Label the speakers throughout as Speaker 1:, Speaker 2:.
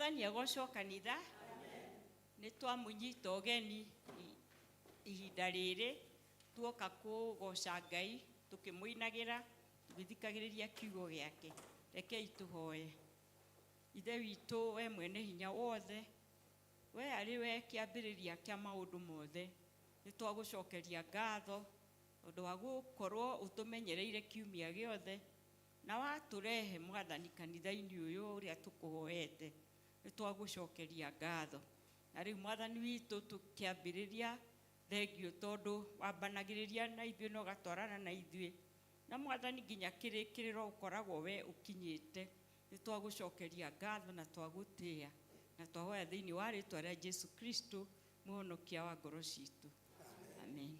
Speaker 1: Mwathani agocwo kanitha. Nĩ twamunyita ũgeni ihinda rĩrĩ tuoka kũgoca Ngai tukĩmũinagĩra tũgĩthikagĩrĩria kiugo gĩake. Rekei tũhoye. Ithe witũ we mwene hinya wothe, we arĩ we kĩambĩrĩria kĩa maũndũ mothe, nĩ twagũcokeria ngatho tondũ wa gũkorwo ũtũmenyereire kiumia gĩothe na watũrehe Mwathani kanitha-inĩ ũyũ ũrĩa tũkũhoete. Nĩ twagũcokeria ngatho. Na rĩu Mwathani witũ tũkĩambĩrĩria, thengio tondũ wambanagĩrĩria na ithuĩ na ũgatwarana na ithuĩ. Na Mwathani nginya kĩrĩkĩrĩro ũkoragwo we ũkinyĩte. Nĩ twagũcokeria ngatho na twagũtĩĩa. Na twahoya thĩinĩ wa rĩĩtwa rĩa Jesu Kristo, mũhonokia wa ngoro citũ. Amen.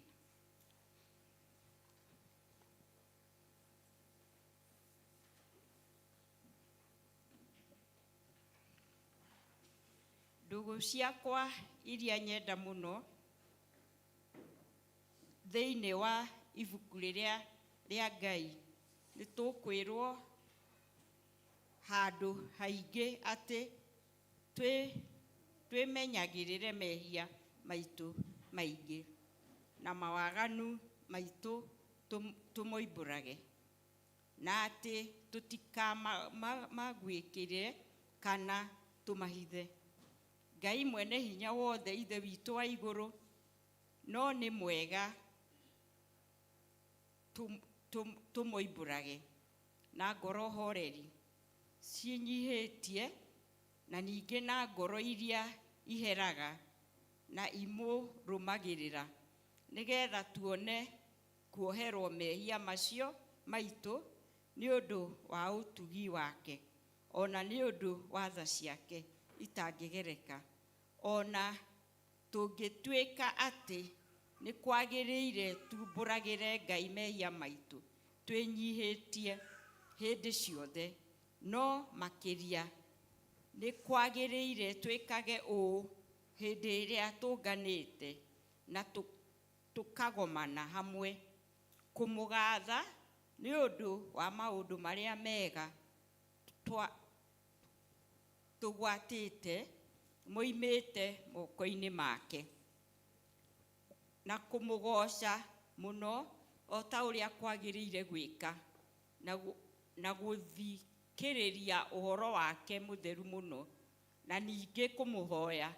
Speaker 1: Ndũgũ ciakwa iria nyenda mũno thĩinĩ wa ibuku rĩrĩa rĩa Ngai, nĩ tũkwĩrwo handũ haingĩ atĩ twĩmenyagĩrĩre mehia maitũ maingĩ na mawaganu maitũ tũmoimbũrage, na atĩ tũtikamagwĩkĩre kana tũmahithe. Ngai mwene hinya wothe, ithe witũ wa igũrũ, no nĩ mwega tũmoimbũrage na ngoro horeri cinyihĩtie, na ningĩ na ngoro iria iheraga na imũrũmagĩrĩra, nĩgetha tuone kuoherwo mehia macio maitũ nĩ ũndũ wa ũtugi wake, ona nĩ ũndũ wa tha ciake itangĩgereka. Ona tũngĩtuĩka atĩ nĩ kwagĩrĩire tumbũragĩre Ngai mehia maitũ twĩnyihĩtie hĩndĩ ciothe, no makĩria nĩ kwagĩrĩire twĩkage ũũ hĩndĩ ĩrĩa tũnganĩte na tũkagomana hamwe kũmũgatha nĩ ũndũ wa maũndũ marĩa mega tũgwatĩte moimĩte moko-inĩ make, na kũmũgoca mũno o ta ũrĩa kwagĩrĩire gwĩka, na gũthikĩrĩria ũhoro wake mũtheru mũno, na ningĩ kũmũhoya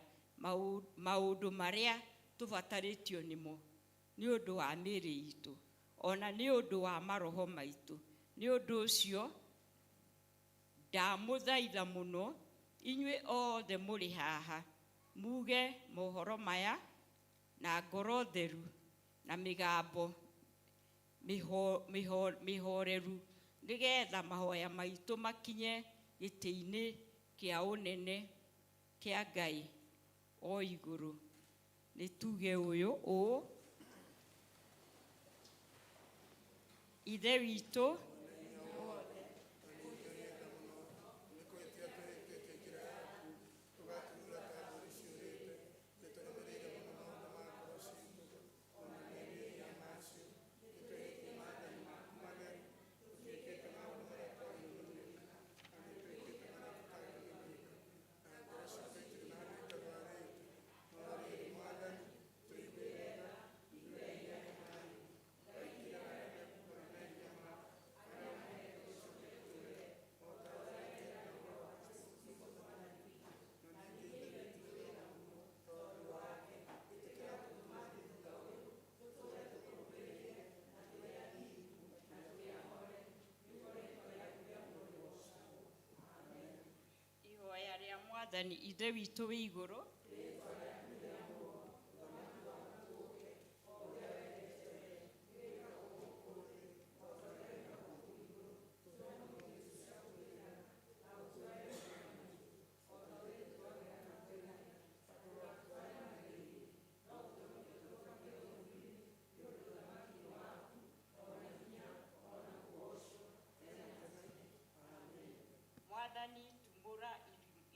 Speaker 1: maũndũ marĩa tũbatarĩtio nĩmo nĩ ũndũ wa mĩĩrĩ itũ, ona nĩ ũndũ wa maroho maitũ. Nĩ ũndũ ũcio ndamũthaitha mũno inyuĩ othe mũrĩ haha, muge mohoro maya na ngoro theru na mĩgambo mĩhoreru, nĩgetha mahoya maitũ makinye gĩtĩ-inĩ kĩa ũnene kĩa Ngai o igũrũ. Nĩ tuge ũũ: Ithe witũ Mwathani ithe witũ wĩ igũrũ, Mwathani tumbũra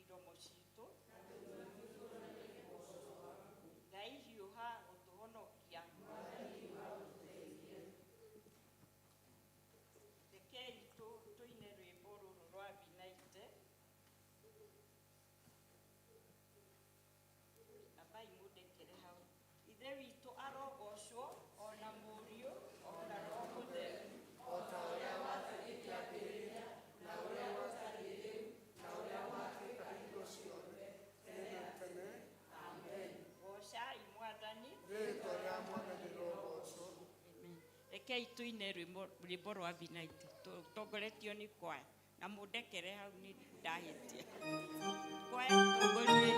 Speaker 1: iromo citũ witũ arogocwo ona mũriũ ona roho mũtheru o ta ũrĩa watariĩ kĩambĩrĩria na ũrĩa watariĩ rĩu na ũrĩa watũĩka hingo ciothe tene na tene. Amen. Gocai Mwathani. Rĩĩtwa rĩa Mwathani rogocwo. Rekei tũine rwĩmbo rwa vinaiti tũtongoretio nĩ kwaya na mũndekere hau nĩ ndahĩtia. Kwaya tũtongorie.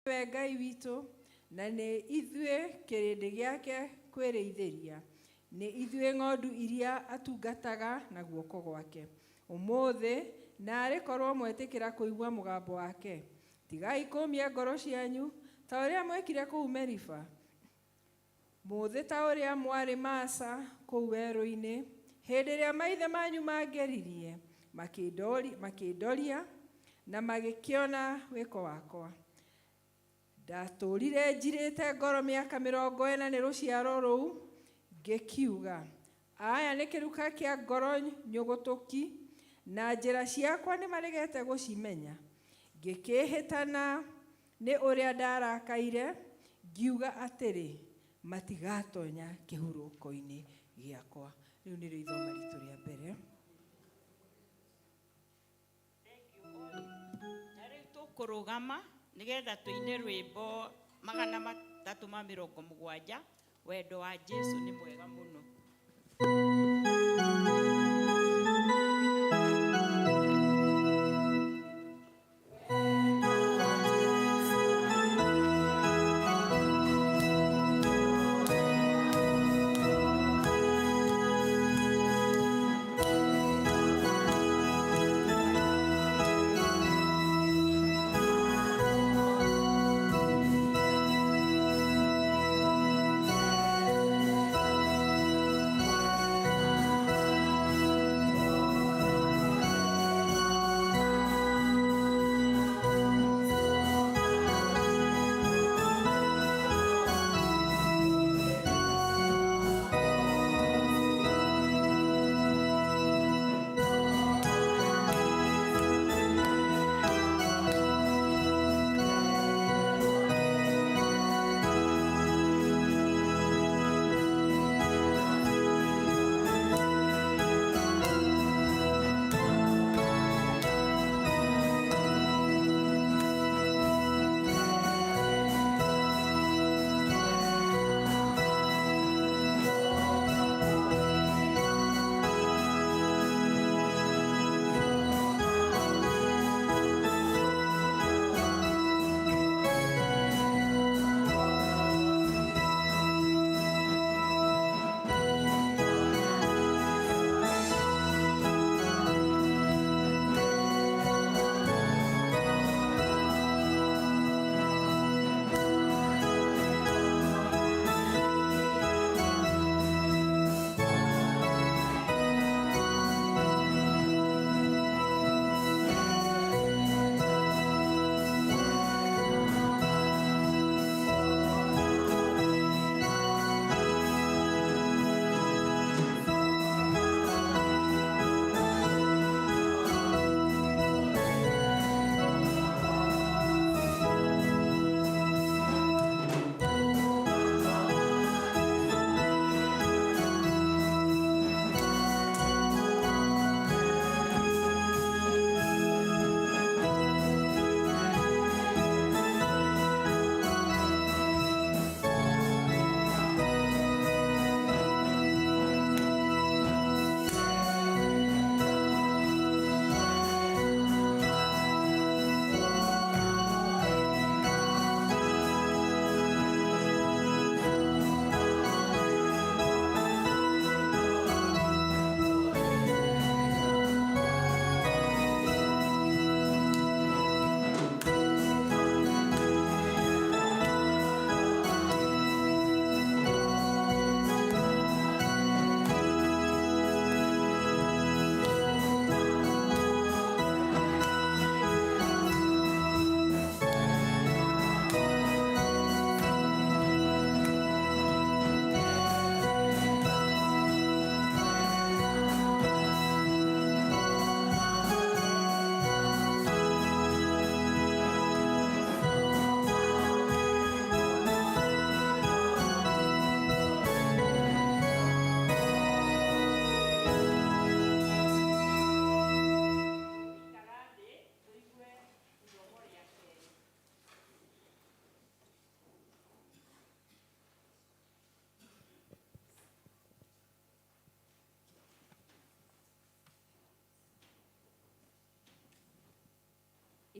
Speaker 2: We Ngai witũ, na nĩ ithuĩ kĩrĩndĩ gĩake kwĩrĩithĩria, nĩ ithuĩ ng'ondu iria atungataga na guoko gwake. Ũmũthĩ narĩ korwo mwetĩkĩra kũigua mũgambo wake, tigai kũmia ngoro cianyu ta ũrĩa mwekire kũu Meriba, mũthĩ ta ũrĩa mwarĩ Masa kũu werũ-inĩ, hĩndĩ ĩrĩa maithe manyu mangeririe makĩndoria na magĩkĩona wĩko wakwa. Ndatũrire njirĩte ngoro mĩaka 40 nĩ rũciaro rũu, ngĩkiuga, aya nĩ kĩruka kĩa ngoro nyũgũtũki, na njĩra ciakwa nĩ maregete gũcimenya. Ngĩkĩhĩtana nĩ ũrĩa ndarakaire, ngiuga atĩrĩ, matigatonya kĩhurũko-inĩ gĩakwa. Rĩu nĩrĩo ithoma ritũ rĩa mbere.
Speaker 1: Na rĩu tũkũrũgama nĩgetha tũine rwĩmbo 370 wendo wa Jesu nĩ mwega mũno.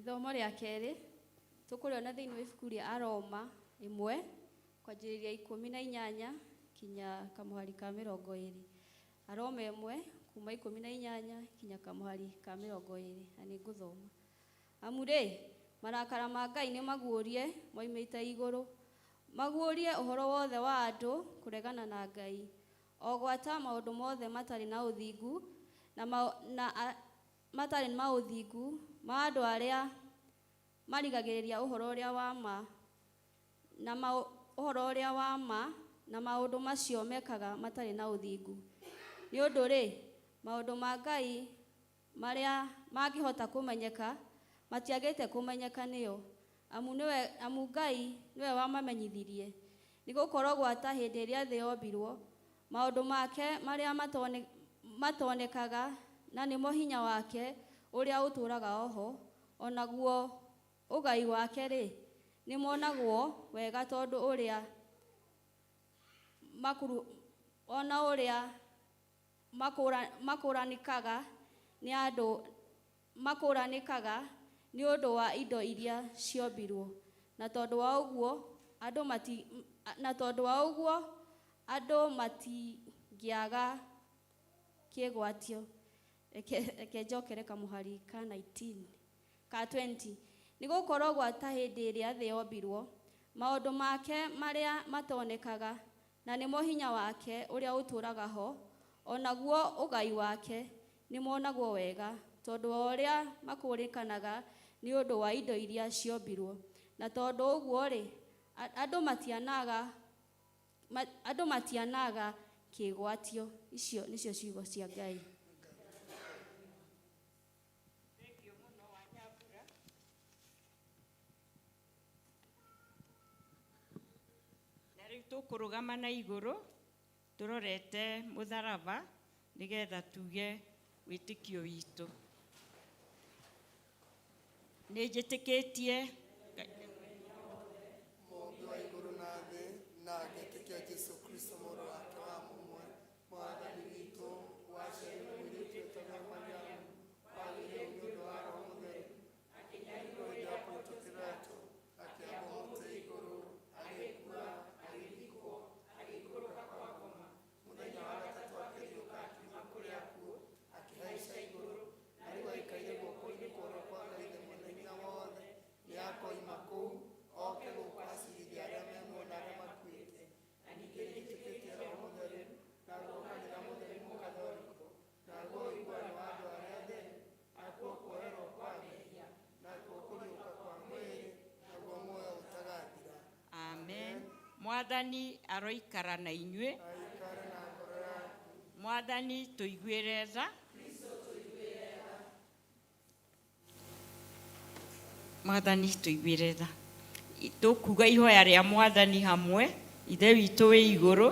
Speaker 3: Ithomo rĩa kerĩ tũkũrĩona thĩinĩ wa ibuku rĩa Aroma 1 kwanjĩrĩria 18 kinya kamũhari ka 20. Aroma 1 kuma 18 kinya kamũhari ka 20, na nĩ ngũthoma. Amu rĩ, marakara ma Ngai nĩ maguũrie moimĩte igũrũ, maguũrie ũhoro wothe wa andũ kũregana na Ngai, o gwata maũndũ mothe matarĩ na ũthingu matarĩ na ũthingu ma andũ arĩa marigagĩrĩria ũhoro ũrĩa wa ma na maũndũ macio mekaga matarĩ na ũthingu. Nĩ ũndũ rĩ, maũndũ ma Ngai marĩa mangĩhota kũmenyeka matiagĩte kũmenyeka nĩo, amu Ngai nĩwe wamamenyithirie. Nĩ gũkorwo gwata hĩndĩ ĩrĩa thĩ yombirwo, maũndũ make marĩa matonekaga na nĩmo hinya wake ũrĩa ũtũũraga oho, onaguo ũgai wake rĩ, nĩ monagwo wega tondũ ũrĩa makũranĩkaga nĩ ũndũ wa indo iria ciombirwo, na tondũ wa ũguo andũ matingĩaga kĩgwatio. Reke njokere kamũhari ka 20. Nĩ gũkorwo gwata hĩndĩ ĩrĩa thĩ yombirwo, maũndũ make marĩa matonekaga na nĩmo hinya wake ũrĩa ũtũũraga ho, onaguo ũgai wake nĩ monagwo wega tondũ wa ũrĩa makũrĩkanaga nĩ ũndũ wa indo iria ciombirwo. Na tondũ ũguo rĩ, andũ matianaga kĩgwatio. Icio nĩcio ciugo cia Ngai.
Speaker 1: Tũkũrũgama na igũrũ tũrorete mũtharaba nĩgetha tuge wĩtĩkio witũ. Nĩ njĩtĩkĩtie
Speaker 4: Mungu wa igũrũ na thĩ, na ngĩtĩkia Jesũ Kristo mũrũ wake wa mũmwe, mwathani witũ, waciarirwo mũirĩtu wĩtagwo Mariamu, wagĩire nĩ ũndũ wa Roho Mũtheru, akĩnyarirwo hĩndĩ ya Ponto Pilato, akĩambwo mũtĩ igũrũ, agĩkua, agĩthikwo, agĩikũrũka kwa ngoma. Mũthenya wa gatatũ akĩriũka akiuma kũrĩ akuũ, akĩhaica igũrũ, na rĩu aikaire guoko-inĩ kwa ũrĩo kwa Ngai Mwene-Hinya Wothe. Nĩ akoima kũu oke gũkũacirithia arĩa me muoyo na arĩa makuĩte. Na ningĩ nĩnjĩtĩkĩtie Roho Mũtheru, naguo kanitha mũtheru mũkathoriko, naguo ũiguano wa andũ arĩa atheru, nakuo kuoerwo kwa mehia, nakuo kũriũka kwa mwĩrĩ, naguo muoyo ũtagathira.
Speaker 1: Amen. Mwathani aroikara na inyuĩ.
Speaker 4: Aikare na ngoro yaku.
Speaker 1: Mwathani tũiguĩre tha. Mwathani tũiguĩre tha. Tũkuga ihoya rĩa Mwathani hamwe. Ithe witũ wĩ igũrũ.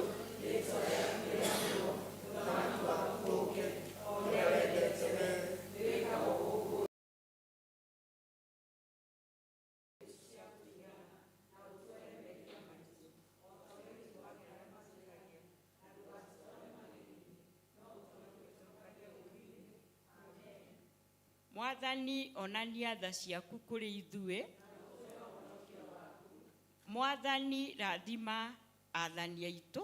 Speaker 1: Mwathani onania tha ciaku kũrĩ ithuĩ. Mwathani rathima athani aitũ.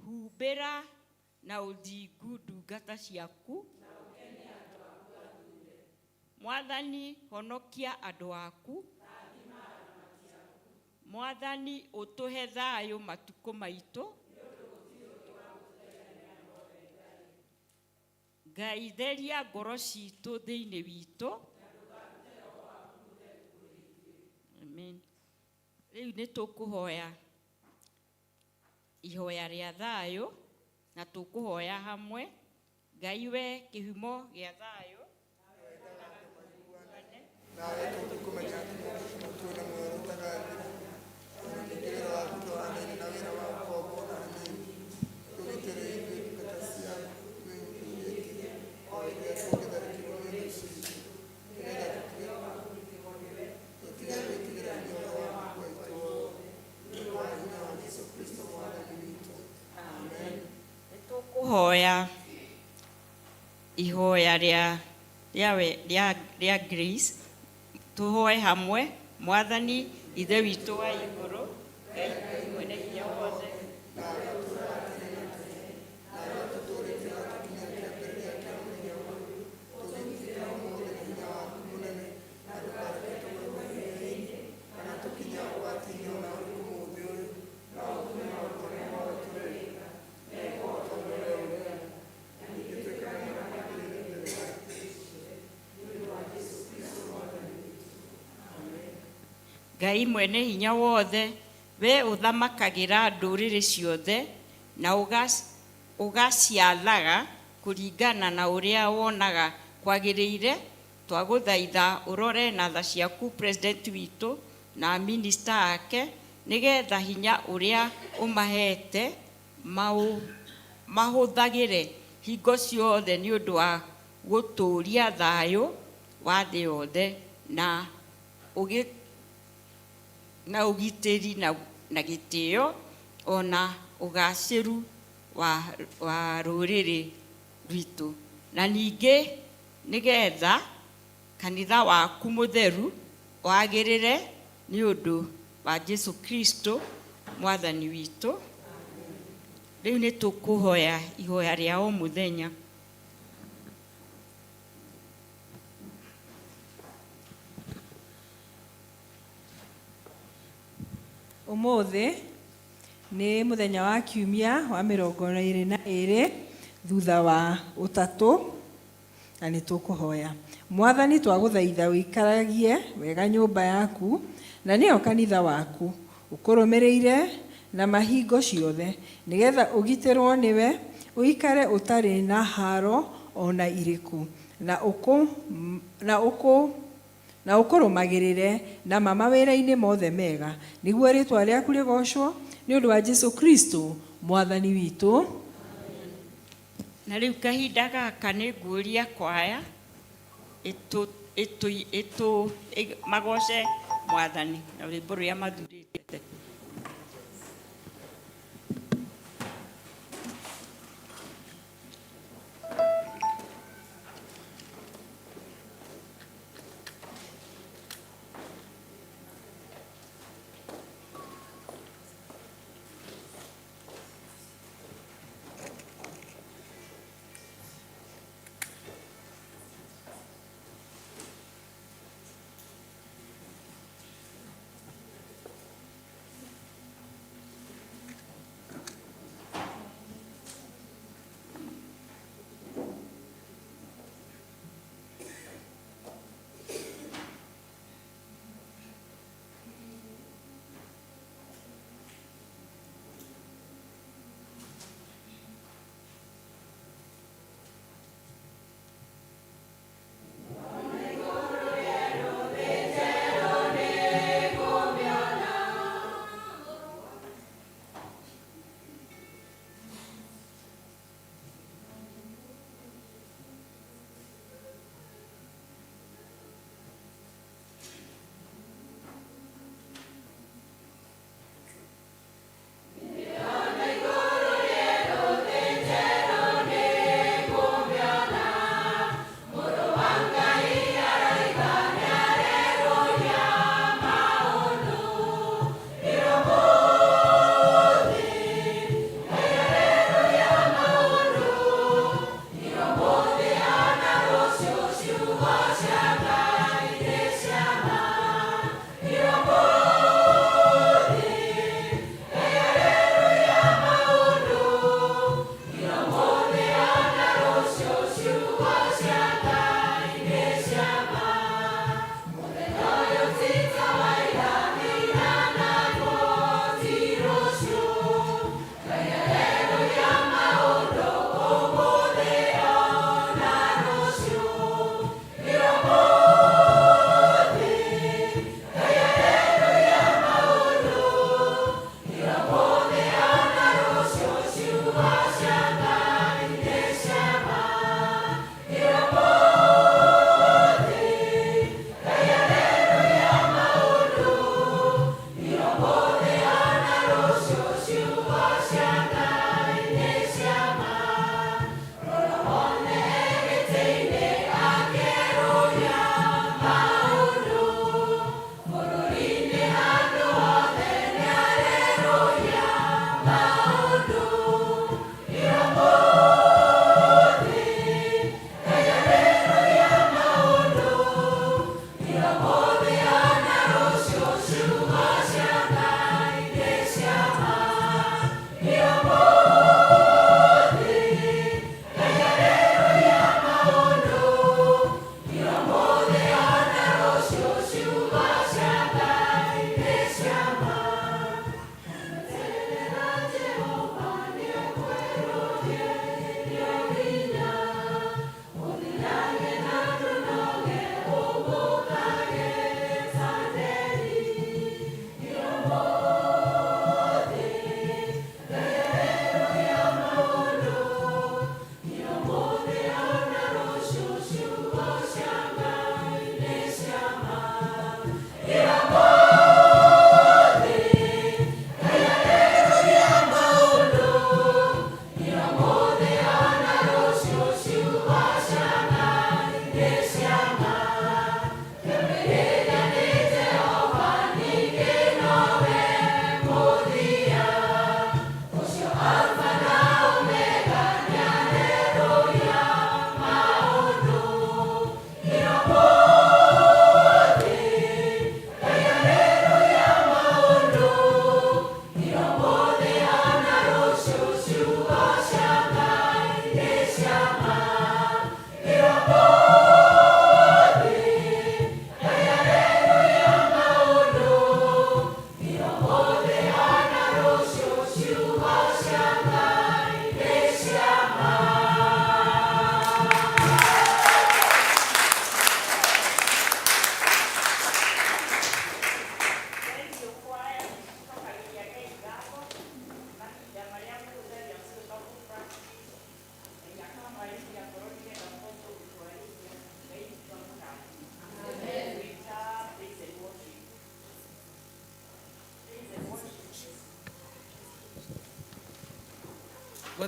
Speaker 1: Humbĩra na ũthingu ndungata ciaku. Mwathani honokia andũ aku. Mwathani ũtũhe thayũ matukũ maitũ. Ngai theria ngoro citũ thĩinĩ witũ. Amen. Rĩu nĩ tũkũhoya ihoya rĩa thayũ na tũkũhoya hamwe. Ngai we kĩhumo gĩa thayũ.
Speaker 4: Nawe tũkũmenya atĩ mũtwe na muoyo ũtagathira. Na ningĩ wĩra waku tũhanaine na wĩra wa ũkombo na hanini. Tũgitĩre ithuĩ ndungata ciaku twĩhingĩtie o hĩndĩ ĩrĩa tũngĩtharĩkĩrwo nĩ thũ citũ. Nĩgetha tũtige gwĩtigĩra ũhoro waku witũ wothe. Nĩ ũndũ wa hinya wa Jesũ Kristo mwathani witũ. Amen.
Speaker 1: Nĩ tũkũhoya ihoya rĩa rĩa Grace tũhoe hamwe. Mwathani ithe witũ wa igũrũ, Ngai mwene hinya wothe, Ngai mwene hinya wothe, we ũthamakagĩra ndũrĩrĩ ciothe na ũgaciathaga kũringana na ũrĩa wonaga kwagĩrĩire, twagũthaitha ũrore na tha ciaku president witũ na minister ake, nĩgetha hinya ũrĩa ũmahete mahũthagĩre hingo ciothe nĩ ũndũ wa gũtũũria thayũ wa thĩ yothe na ũgitĩri na gĩtĩo ona ũgacĩru wa rũrĩrĩ rwitũ. Na ningĩ nĩgetha kanitha waku mũtheru wagĩrĩre nĩ ũndũ wa Jesu Kristo mwathani witũ. Rĩu nĩ tũkũhoya ihoya rĩa o mũthenya.
Speaker 2: Ũmũthĩ nĩ mũthenya wa kiumia wa 22 thutha wa ũtatũ, na nĩ tũkũhoya. Mwathani twagũthaitha ũikaragie wega nyũmba yaku na nĩyo kanitha waku, ũkũrũmĩrĩire na mahingo ciothe, nĩgetha ũgitĩrwo nĩwe, ũikare ũtarĩ na haro ona irĩkũ, na ũkũrũmagĩrĩre na mama wĩra-inĩ mothe mega, nĩguo rĩtwa rĩaku rĩgocwo nĩ ũndũ wa Jesu Kristo mwathani witũ.
Speaker 1: Na rĩu kahinda gaka nĩ ngũria kwaya magoce mwathani na rwĩmbo rũrĩa mathurĩte.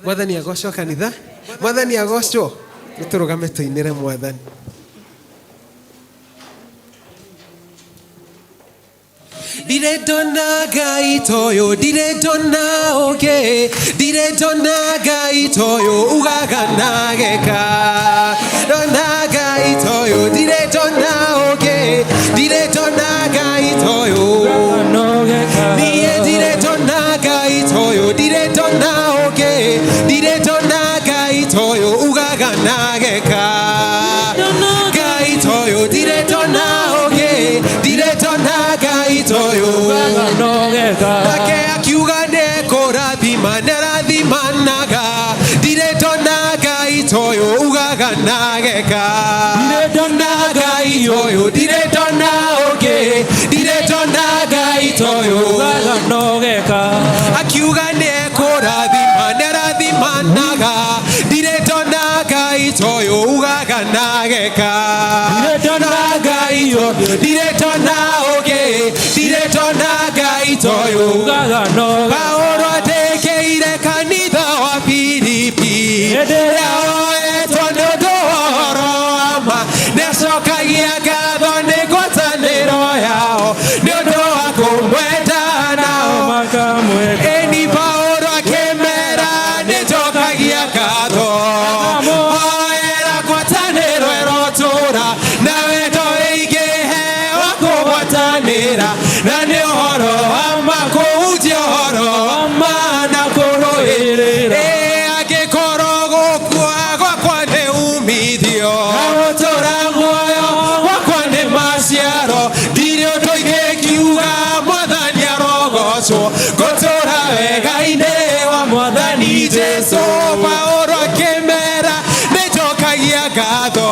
Speaker 5: Mwathani agocwo kanitha. Mwathani agocwo. Nĩtũrũgame tũinĩre Mwathani. Dire dona Ngai toyo, dire dona oge, dire dona Ngai toyo, ugagana geka. Dona Ngai toyo, dire dona oge, dire dona Ngai toyo, niye dire dona Ngai toyo, dire dona oge, dire dona Ngai toyo, ugagana geka. Ngai toyo, dire dona oge, dire dona Ngai toyo. Nake akiuga nekũrathima nĩarathimanaga. Dire dona Ngai toyo, ugaga nageka. Dire dona Ngai toyo, dire dona oge, dire dona Ngai toyo, ugaga nogeka. Akiuga nekũrathima nĩarathimanaga. Dire dona Ngai toyo, ugaga nageka. Dire dona Ngai toyo, dire dona oge, dire dona Ngai toyo, ugaga nogeka. Paulo atekeire kanitha wa Filipi. Yaoetwo nĩ ũndũ wa ũhoro wa ma. Nĩacokagia ngatho nĩ ngwatanĩro yao nĩ ũndũ wa kũmwenda nao ĩni Paulo akĩmera nĩnjokagia ngatho hoera ngwatanĩro ĩrotũũra na wendo wĩingĩhe wa kũgwatanĩra na nĩ ũhoro wa ma kũhunjia ũhoro wa ma na kũrũĩrĩra angĩkorwo gũkua gwakwa nĩ umithio na gũtũũra muoyo gwakwa nĩ maciaro ndirĩ ũndũ ingĩkiuga Mwathani arogocwo gũtũũra wega-inĩ wa Mwathani Jesũ. Paulo akĩmera nĩnjokagia ngatho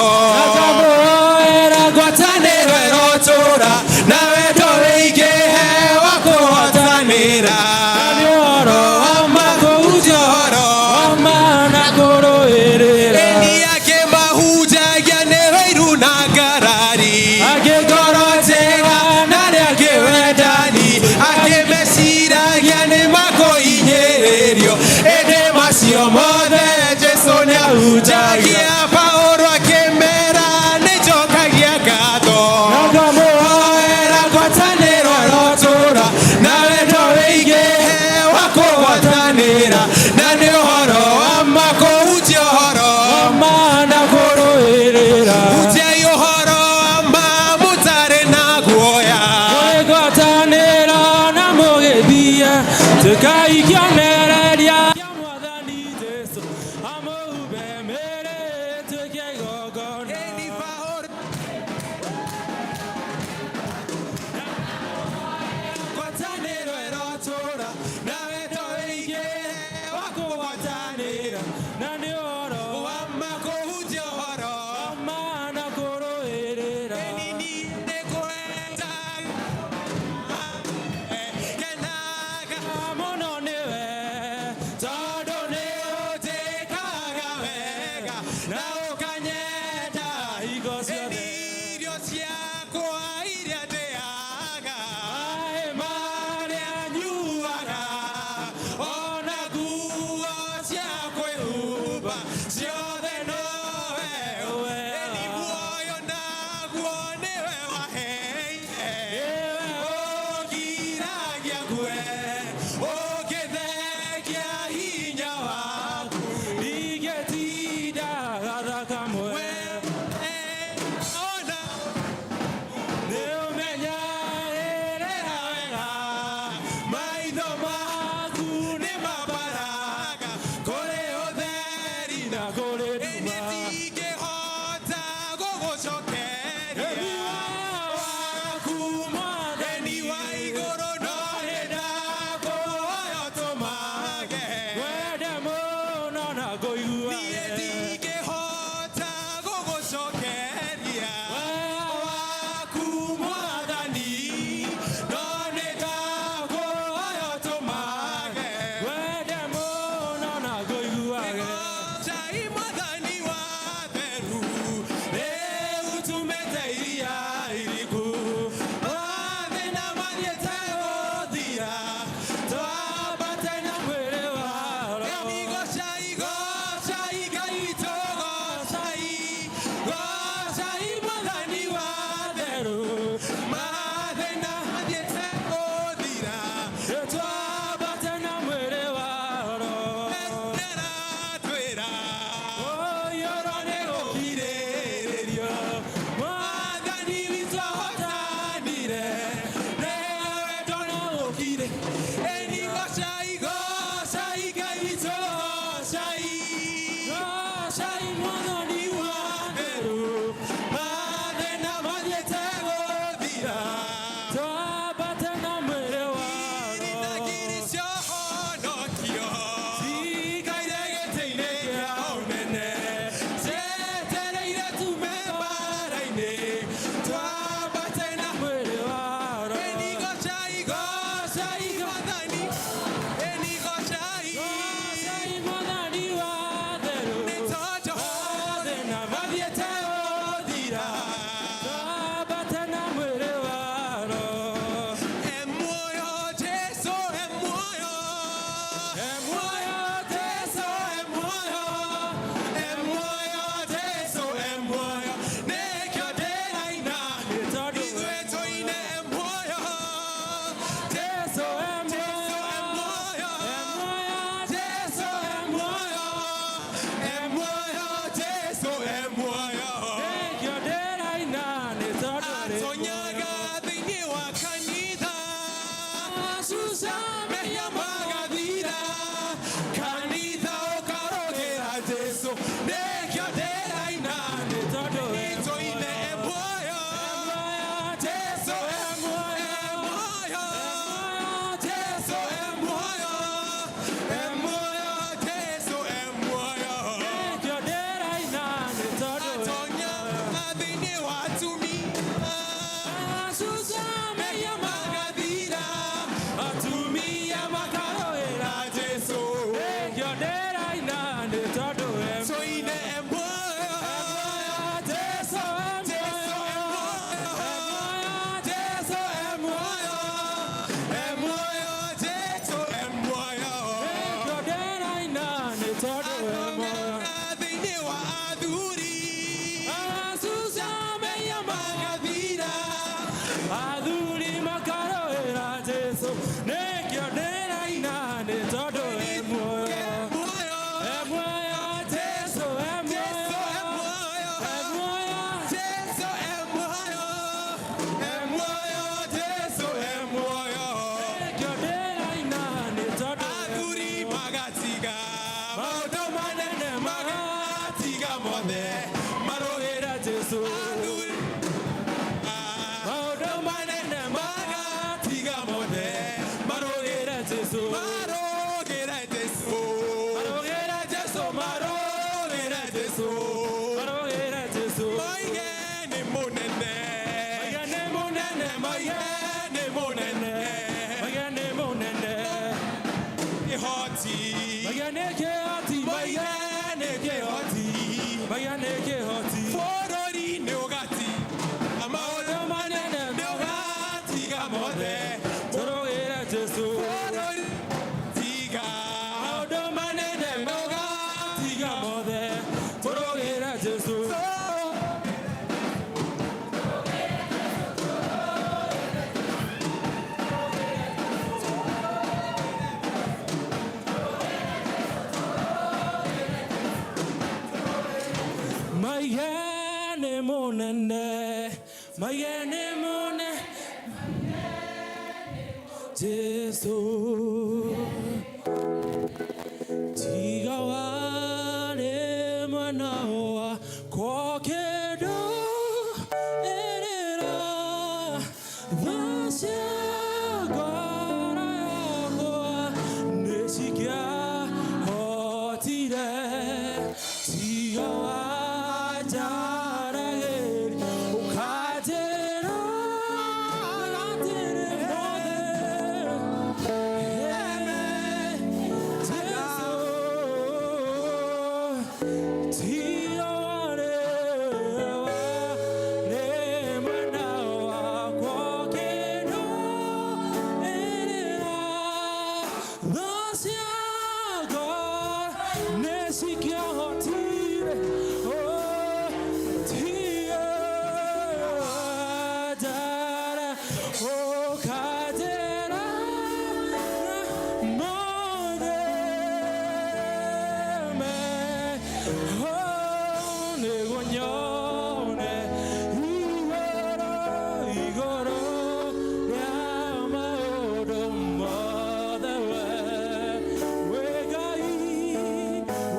Speaker 5: ngamũhoera ngwatanĩro ĩrotũũra na wendo wĩingĩhe wa kũgwatanĩra na nĩ ũhoro wa ma kũhunjia ũhoro wa ma na kũrũĩrĩra. Ĩni akĩmahunjagia nĩ wĩiru na ngarari, angĩ ngoro njega na arĩa angĩ wendani, akĩmeciragia nĩ makũhinyĩrĩrio ĩndĩ macio mothe Jesũ nĩahunjagia. Paulo akĩmera nĩnjokagia ngatho na ngamũhoera ngwatanĩro ĩrotũũra na wendo wĩingĩhe wa kũgwatanĩra na nĩ ũhoro wa ma kũhunjia ũhoro wa ma na kũrũĩrĩra. Hunjiai ũhoro wa ma mũtarĩ na guoya, mũgĩgwatanĩra na mũgĩthiĩ tũkai kĩonereria kĩa Mwathani Jesũ amũhumbe mĩĩrĩ tuĩke igongona. Ngwatanĩro ĩrotũũra na wendo wĩingĩhe wa kũgwatanĩra na nĩ ũhoro wa ma kũhunjia ũhoro wa ma na kũrũĩrĩra. Ĩni nĩngwenda kenaga mũno nĩwe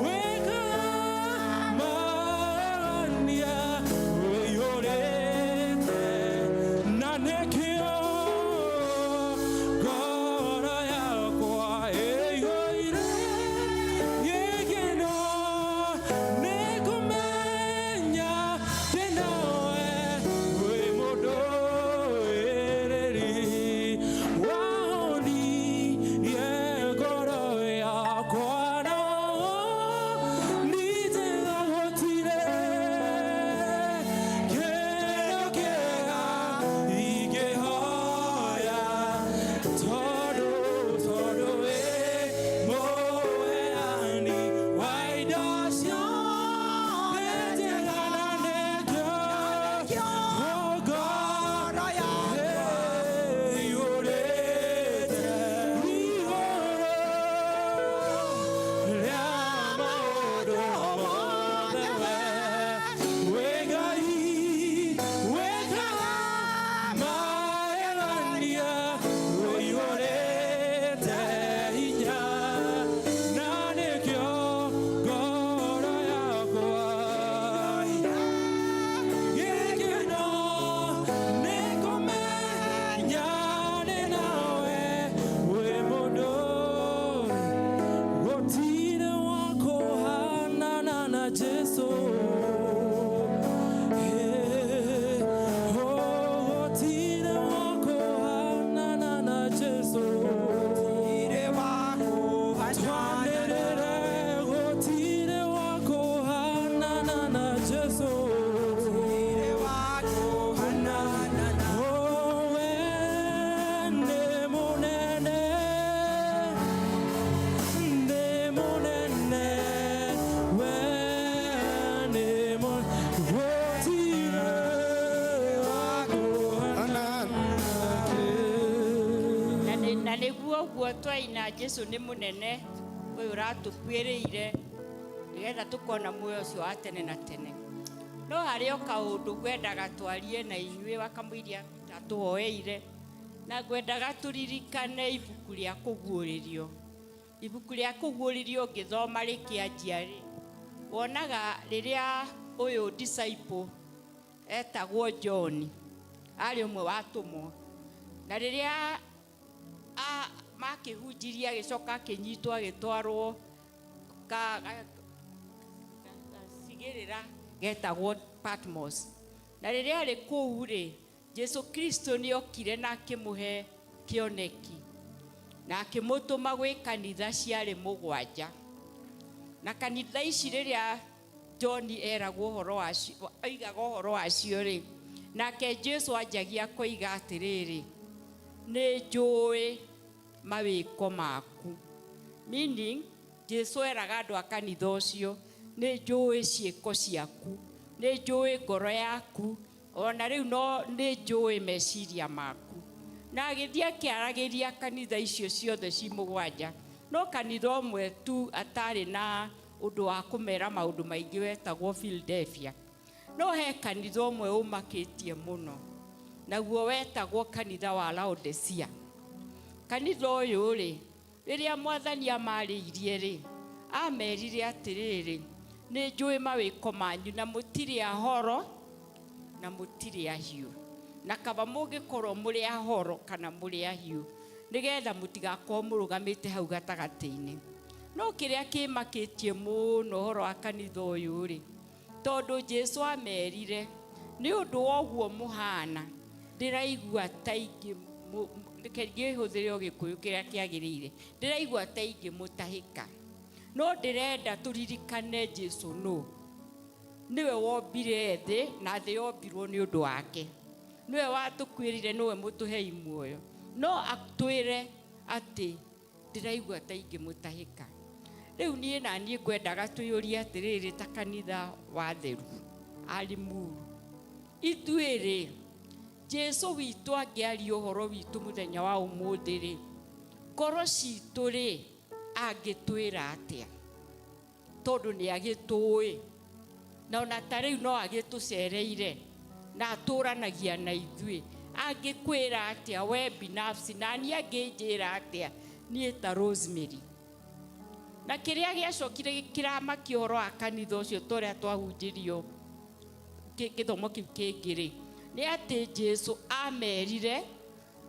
Speaker 5: Wake up, Jesu.
Speaker 1: Twaina Jesu ni munene we uratukwiriire nigetha tukona muoyo ucio wa tene na tene no hario kaundu gwendaga twarie na inyue wakamwiria tatuhoeire na gwendaga turirikane ibuku ria kuguuririo ngithoma rikianjiari wonaga riria uyu disciple etagwo John ari umwe watumwo na riria makihunjiria gicoka kinyitwa gitwarwo sigirira getagwo Patmos na riria ari kuu ri Jesu Kristo ni okire na akimuhe kioneki na akimutuma gwi kanitha ciari mugwanja na kanitha ici riria John eragwo horo wacio aigaga horo wacio ri nake Jesu anjagia koiga atiriri ni njui mawiko maku meaning Jesu eraga andu a kanitha ucio ni njui ciiko ciaku ni njui ngoro yaku ona riu no ni njui meciria maku na agithia kiaragiria kanitha icio ciothe ci mugwanja no kanitha umwe tu atari na undu wa kumera maundu maingi wetagwo Philadelphia no he kanitha umwe umakitie muno naguo wetagwo kanitha wa Laodicea kanitha uyu ri riria mwathani amariirie ri amerire atiriri ni njui mawiko manyu na mutiri ahoro na mutiri ahiu na kaba mugikorwo muri ahoro kana muri ahiu nigetha mutigakorwo murugamite hau gatagati-ini no kiria kimakitie muno horo wa kanitha uyu ri tondu Jesu amerire ni undu woguo muhana ndiraigua taingi ndikenge huthire o Gikuyu kiria kiagirire ndiraigua taingi mutahika no ndirenda turirikane Jesu no niwe wombire thi na thi yombirwo ni undu wake niwe watukwirire niwe mutuhei muoyo no atwire ati ndiraigua taingi mutahika riu nie na nie ngwendaga tuyurie atiriri ta kanitha wa theru alimuru itwire Jesu witu angiaria uhoro witu muthenya wa umuthi ri koro citu ri agitwira atia tondu ni agitui na ona tariu no agitucereire na aturanagia na ithui angikwira atia we binafsi na ni anginjira atia nie ta Rosemary na kiria giacokire kirama kioro akanitha ucio toria twahunjirio githomo kiu kingiri ni ati Jesu amerire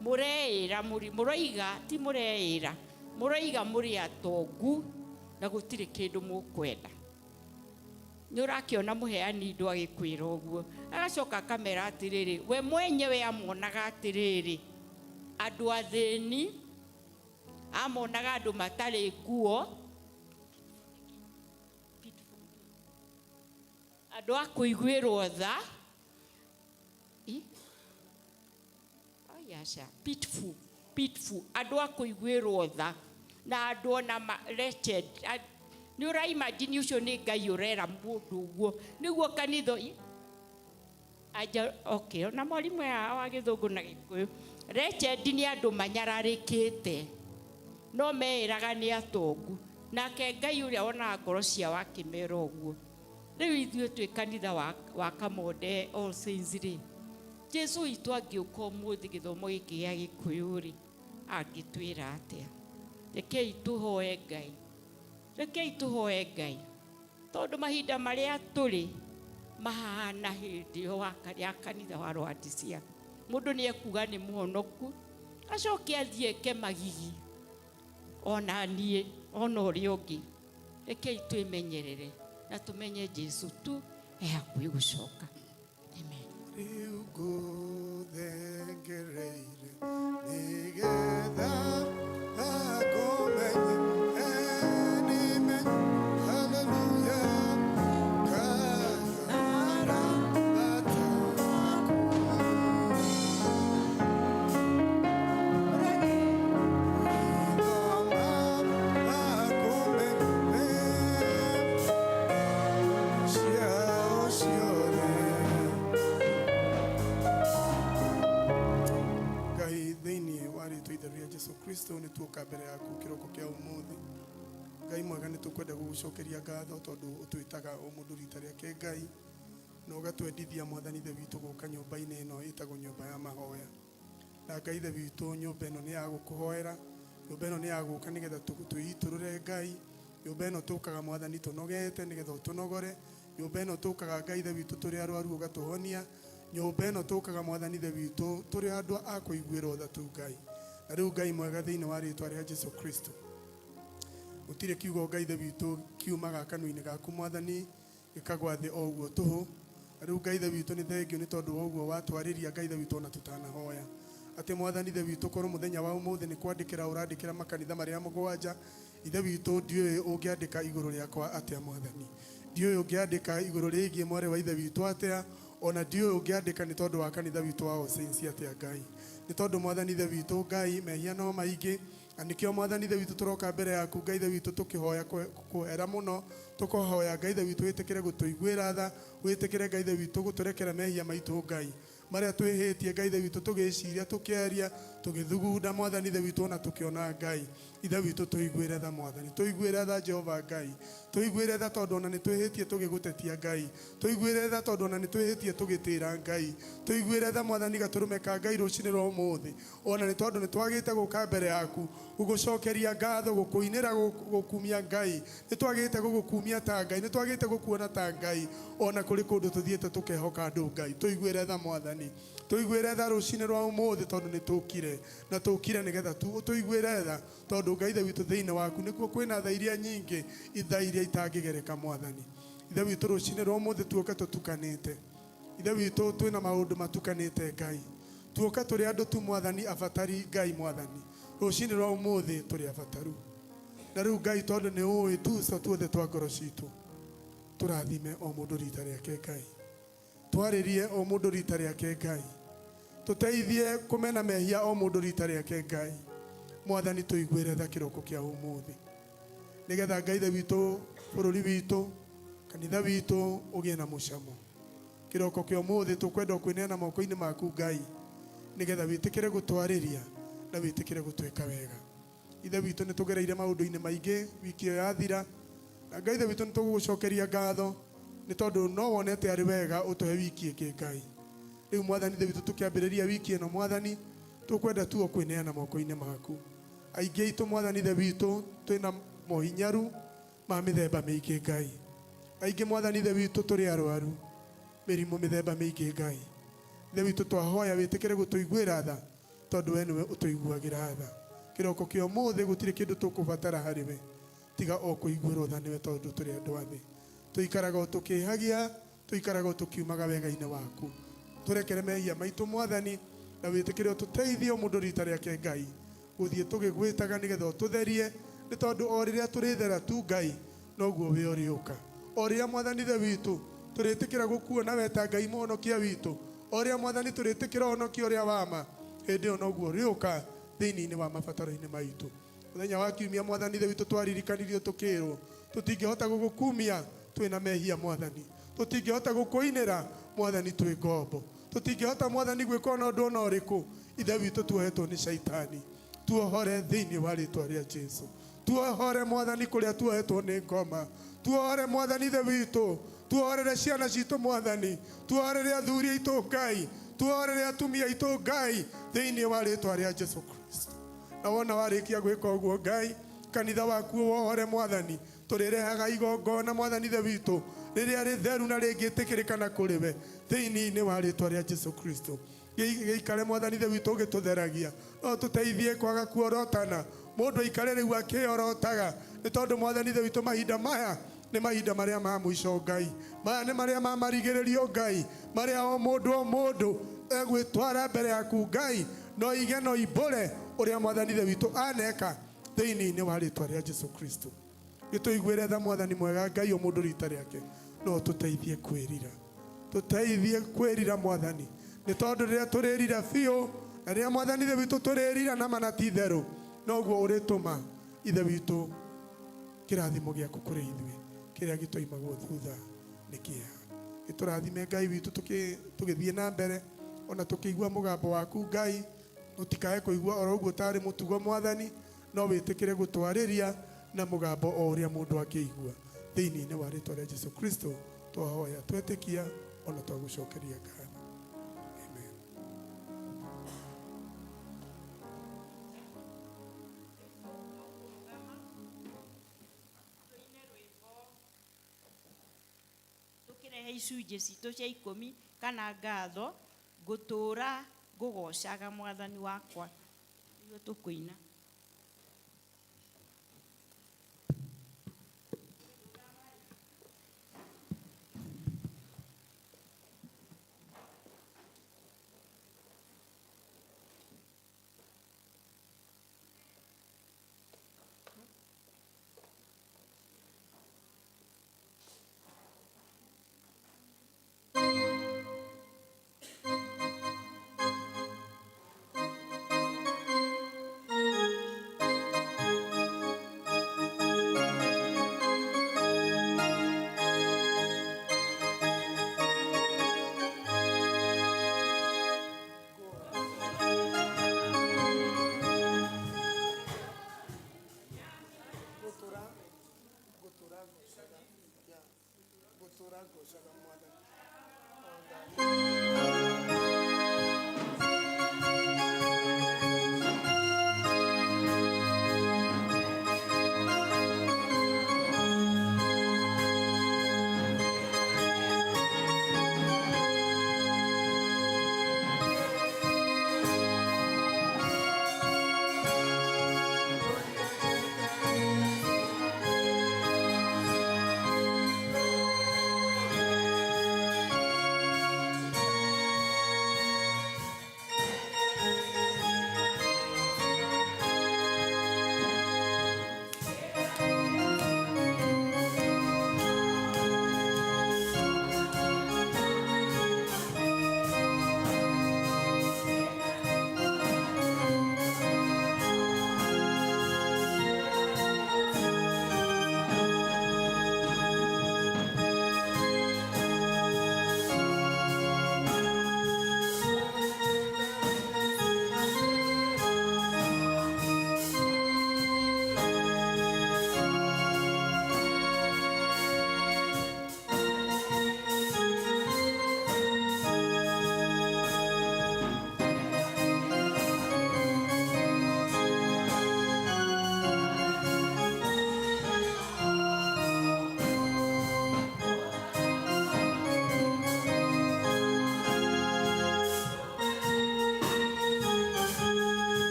Speaker 1: mureira muroiga ti mureira muroiga muri atongu na gutire kindu mukwenda ni urakiona muheani ndo agikwira uguo agacoka kamera atiriri we mwenyewe amonaga atiriri andu athini amonaga andu matari nguo andu akuiguirwo tha ayasha pitful andu akuiguirwo tha na andu ona wretched ni ura imagine ucio ni Ngai urera mundu uguo niguo kanitho aja okay na mwalimu wa Githungu na Gikuyu wretched ni andu manyararikite no meiraga ni atongu nake Ngai uria ona ngoro cia wakimera uguo riu ithuĩ twi kanitha wa Kamode All Saints ri Jesu itu agiuka umuthi githomo giki gia Gikuyu ri agitwira atia rekei tuhoe Ngai tondu mahinda maria turi mahana hindi o wakaria kanitha wa Laodicea mundu ni ekuga ni muhonoku acoke athieke magigi ona nie ona uri ungi rekei twimenyerere na tumenye Jesu tu hakuĩ gũcoka. Amen.
Speaker 4: Rĩu ngũthengereire nĩgetha akũmenye, nimenye. Hallelujah. Kanara Jesu Kristo nĩ tuoka mbere yaku kiroko kia umuthi. Ngai mwega nĩ tukwenda gũgũcokeria ngatho tondũ ũtwĩtaga o mũndũ rita rĩake Ngai na ũgatwendithia mwathani Ithe witũ gũka nyũmba-inĩ ĩno ĩtagwo nyũmba ya mahoya. Na Ngai Ithe witũ, nyũmba ĩno nĩ ya gũkũhoera, nyũmba ĩno nĩ ya gũka nĩgetha twĩitũrũre Ngai. Nyũmba ĩno tũkaga mwathani tũnogete nĩgetha ũtũnogore. Nyũmba ĩno tũkaga Ngai Ithe witũ tũrĩ arwaru ũgatũhonia. Nyũmba ĩno tũkaga mwathani Ithe witũ tũrĩ andũ a kũiguĩrwo tha tu Ngai. Na rĩu Ngai mwega thĩinĩ wa rĩĩtwa rĩa Jesu Kristo, gũtirĩ kiugo Ngai Ithe witũ kiumaga kanua-inĩ gaku mwathani gĩkagwa thĩ o ũguo tũhũ. Na rĩu Ngai Ithe witũ nĩ thengio nĩ tondũ wa ũguo watwarĩria Ngai Ithe witũ ona tũtanahoya atĩ mwathani Ithe witũ korwo mũthenya wa ũmũthĩ nĩ kwandĩkĩra ũrandĩkĩra makanitha marĩa mũgwanja. Ithe witũ ndiũĩ ũngĩandĩka igũrũ rĩakwa atĩa mwathani, ndiũĩ ũngĩandĩka igũrũ rĩgiĩ mwarĩ wa Ithe witũ atĩa, ona ndiũĩ ũngĩandĩka nĩ tondũ wa kanitha witũ wa Ocensi atĩa Ngai. Nĩ tondũ mwathani Ithe witũ Ngai mehia no maingĩ, na nĩkĩo mwathani Ithe witũ tũroka mbere yaku Ngai Ithe witũ tũkĩhoya kwera mũno, tũkũhoya Ngai Ithe witũ wĩtĩkĩre gũtũiguĩra tha, wĩtĩkĩre Ngai Ithe witũ gũtũrekera mehia maitũ Ngai marĩa twĩhĩtie Ngai Ithe witũ tũgĩciria tũkĩaria tũgĩthugunda mwathani Ithe witũ na tũkĩona Ngai Ithe witũ tũiguĩre tha mwathani, tũiguĩre tha Jehova Ngai, tũiguĩre tha tondũ ona nĩ twĩhĩtie tũgĩgũtetia Ngai, tũiguĩre tha tondũ ona nĩ twĩhĩtie tũgĩtĩra Ngai, tũiguĩre tha mwathani gatũrũme ka Ngai rũcinĩ rwa ũmũthĩ, ona nĩ tondũ nĩ twagĩte gũka mbere yaku gũgũcokeria ngatho, gũkũinĩra, gũkumia Ngai, nĩ twagĩte gũgũkumia ta Ngai, nĩ twagĩte gũkuona ta Ngai, ona kũrĩ kũndũ tũthiĩte tũkehoka andũ Ngai. Tũiguĩre tha mwathani, tũiguĩre tha rũcinĩ rwa ũmũthĩ tondũ nĩ tũkire na tũkire nĩgetha tũiguĩre tha tondũ Ngai Ithe witũ thĩinĩ waku nĩkuo kwĩna tha iria nyingĩ, itha iria itangĩgereka mwathani. Ithe witũ rũcinĩ rwa ũmũthĩ tuoka tũtukanĩte, Ithe witũ twĩna maũndũ matukanĩte Ngai, tuoka tũrĩ andũ tu mwathani abatari Ngai mwathani, rũcinĩ rwa ũmũthĩ tũrĩ abataru. Na rĩu Ngai tondũ nĩ ũĩ tuca tuothe twa ngoro citũ, tũrathime o mũndũ rita rĩake Ngai, twarĩrie o mũndũ rita rĩake Ngai, tũteithie kũmena mehia o mũndũ rita rĩake Ngai mwathani, tũiguĩre tha kĩroko kĩa ũmũthĩ nĩgetha Ngai Ithe witũ, bũrũri witũ, kanitha witũ ũgĩe na mũcamo. Kĩroko kĩa ũmũthĩ tũkwenda kwĩneana moko-inĩ maku Ngai nĩgetha wĩtĩkĩre gũtwarĩria na wĩtĩkĩre gũtwĩka wega. Ithe witũ nĩ tũgereire maũndũ-inĩ maingĩ wiki ĩyo yathira, na Ngai Ithe witũ nĩ tũgũgũcokeria ngatho nĩ tondũ no wonete arĩ wega ũtũhe wiki ĩngĩ Ngai. Rĩu mwathani Ithe witũ tũkĩambĩrĩria wiki ĩno mwathani, tũkwenda tu o kwĩneana moko-inĩ maku. Aingĩ aitũ mwathani Ithe witũ twĩna mohinyaru ma mĩthemba mĩingĩ Ngai, aingĩ mwathani Ithe witũ tũrĩ arwaru mĩrimũ mĩthemba mĩingĩ Ngai. Ithe witũ twahoya wĩtĩkĩre gũtũiguĩra tha tondũ we nĩwe ũtũiguagĩra tha. Kĩroko kĩa ũmũthĩ gũtirĩ kĩndũ tũkũbatara harĩ we tiga o kũiguĩrwo tha nĩwe tondũ tũrĩ andũ a thĩ. Tũikaraga o tũkĩĩhagia, tũikaraga o tũkiumaga wega-inĩ waku. Tũrekere mehia maitũ mwathani na wĩtĩkĩre o tũteithie o mũndũ rita rĩake Ngai gũthiĩ tũgĩgwĩtaga nĩgetha ũtũtherie, nĩ tondũ o rĩrĩa tũrĩthera tu Ngai noguo we ũrĩũka. O rĩrĩa mwathani Ithe witũ tũrĩtĩkĩra gũkuona we ta Ngai mũhonokia witũ, o rĩrĩa mwathani tũrĩtĩkĩra ũhonokio ũrĩa wa ma, hĩndĩ ĩyo noguo ũrĩũka thĩinĩ wa mabataro-inĩ maitũ. Mũthenya wa kiumia mwathani Ithe witũ twaririkanirio tũkĩrwo tũtingĩhota gũgũkumia twĩna mehia mwathani, tũtingĩhota gũkũinĩra mwathani twĩ ngombo, tũtingĩhota mwathani gwĩka ona ũndũ ona ũrĩkũ. Ithe witũ tuohetwo nĩ caitani, tuohore thĩinĩ wa rĩĩtwa rĩa Jesũ, tuohore mwathani kũrĩa tuohetwo nĩ ngoma, tuohore mwathani Ithe witũ, tuohorere ciana citũ mwathani, tuohorere athuri aitũ Ngai, tuohorere atumia aitũ Ngai thĩinĩ wa rĩĩtwa rĩa Jesũ Kristo. Na wona warĩkia gwĩka ũguo Ngai, kanitha waku wohore mwathani, tũrĩrehaga igongona mwathani Ithe witũ rĩrĩa rĩtheru na rĩngĩtĩkĩrĩkana kũrĩ we thĩinĩ wa rĩĩtwa rĩa Jesũ Kristo. Gĩikare mwathani Ithe witũ ũgĩtũtheragia, no tũteithie kwaga kuorotana, mũndũ aikare rĩu akĩorotaga, nĩ tondũ mwathani Ithe witũ mahinda maya nĩ mahinda marĩa ma mũico Ngai. Maya nĩ marĩa ma marigĩrĩrio Ngai, marĩa o mũndũ egwĩtwara mbere yaku Ngai, no ige no ibũre ũrĩa Mwathani Ithe witũ aneka thĩinĩ wa rĩĩtwa rĩa Jesũ Kristo. Gĩtũiguĩre tha Mwathani mwega Ngai o mũndũ rita rĩake, no tũteithie kwĩrira Mwathani, nĩ tondũ rĩrĩa tũrĩrira biũ na rĩrĩa Mwathani Ithe witũ tũrĩrira na mana ti therũ, noguo ũrĩtũma Ithe witũ kĩrathimo gĩaku kũrĩ ithuĩ kĩrĩa gĩtoimagwo thutha nĩ kĩeha. Gĩtũrathime Ngai witũ tũgĩthiĩ na mbere, ona tũkĩigua mũgambo waku Ngai, ũtikae kũigua oro ũguo tarĩ mũtugo Mwathani, no wĩtĩkĩre gũtwarĩria na mũgambo o ũrĩa mũndũ akĩigua. Thĩinĩ wa rĩĩtwa rĩa Jesũ Kristo twahoya twetĩkia ona twagũcokeria ngatho. Amen.
Speaker 1: Tũkĩrehe icunjĩ citũ cia 10 kana ngatho, ngũtũũra ngũgocaga Mwathani wakwa. Nĩguo tũkũina.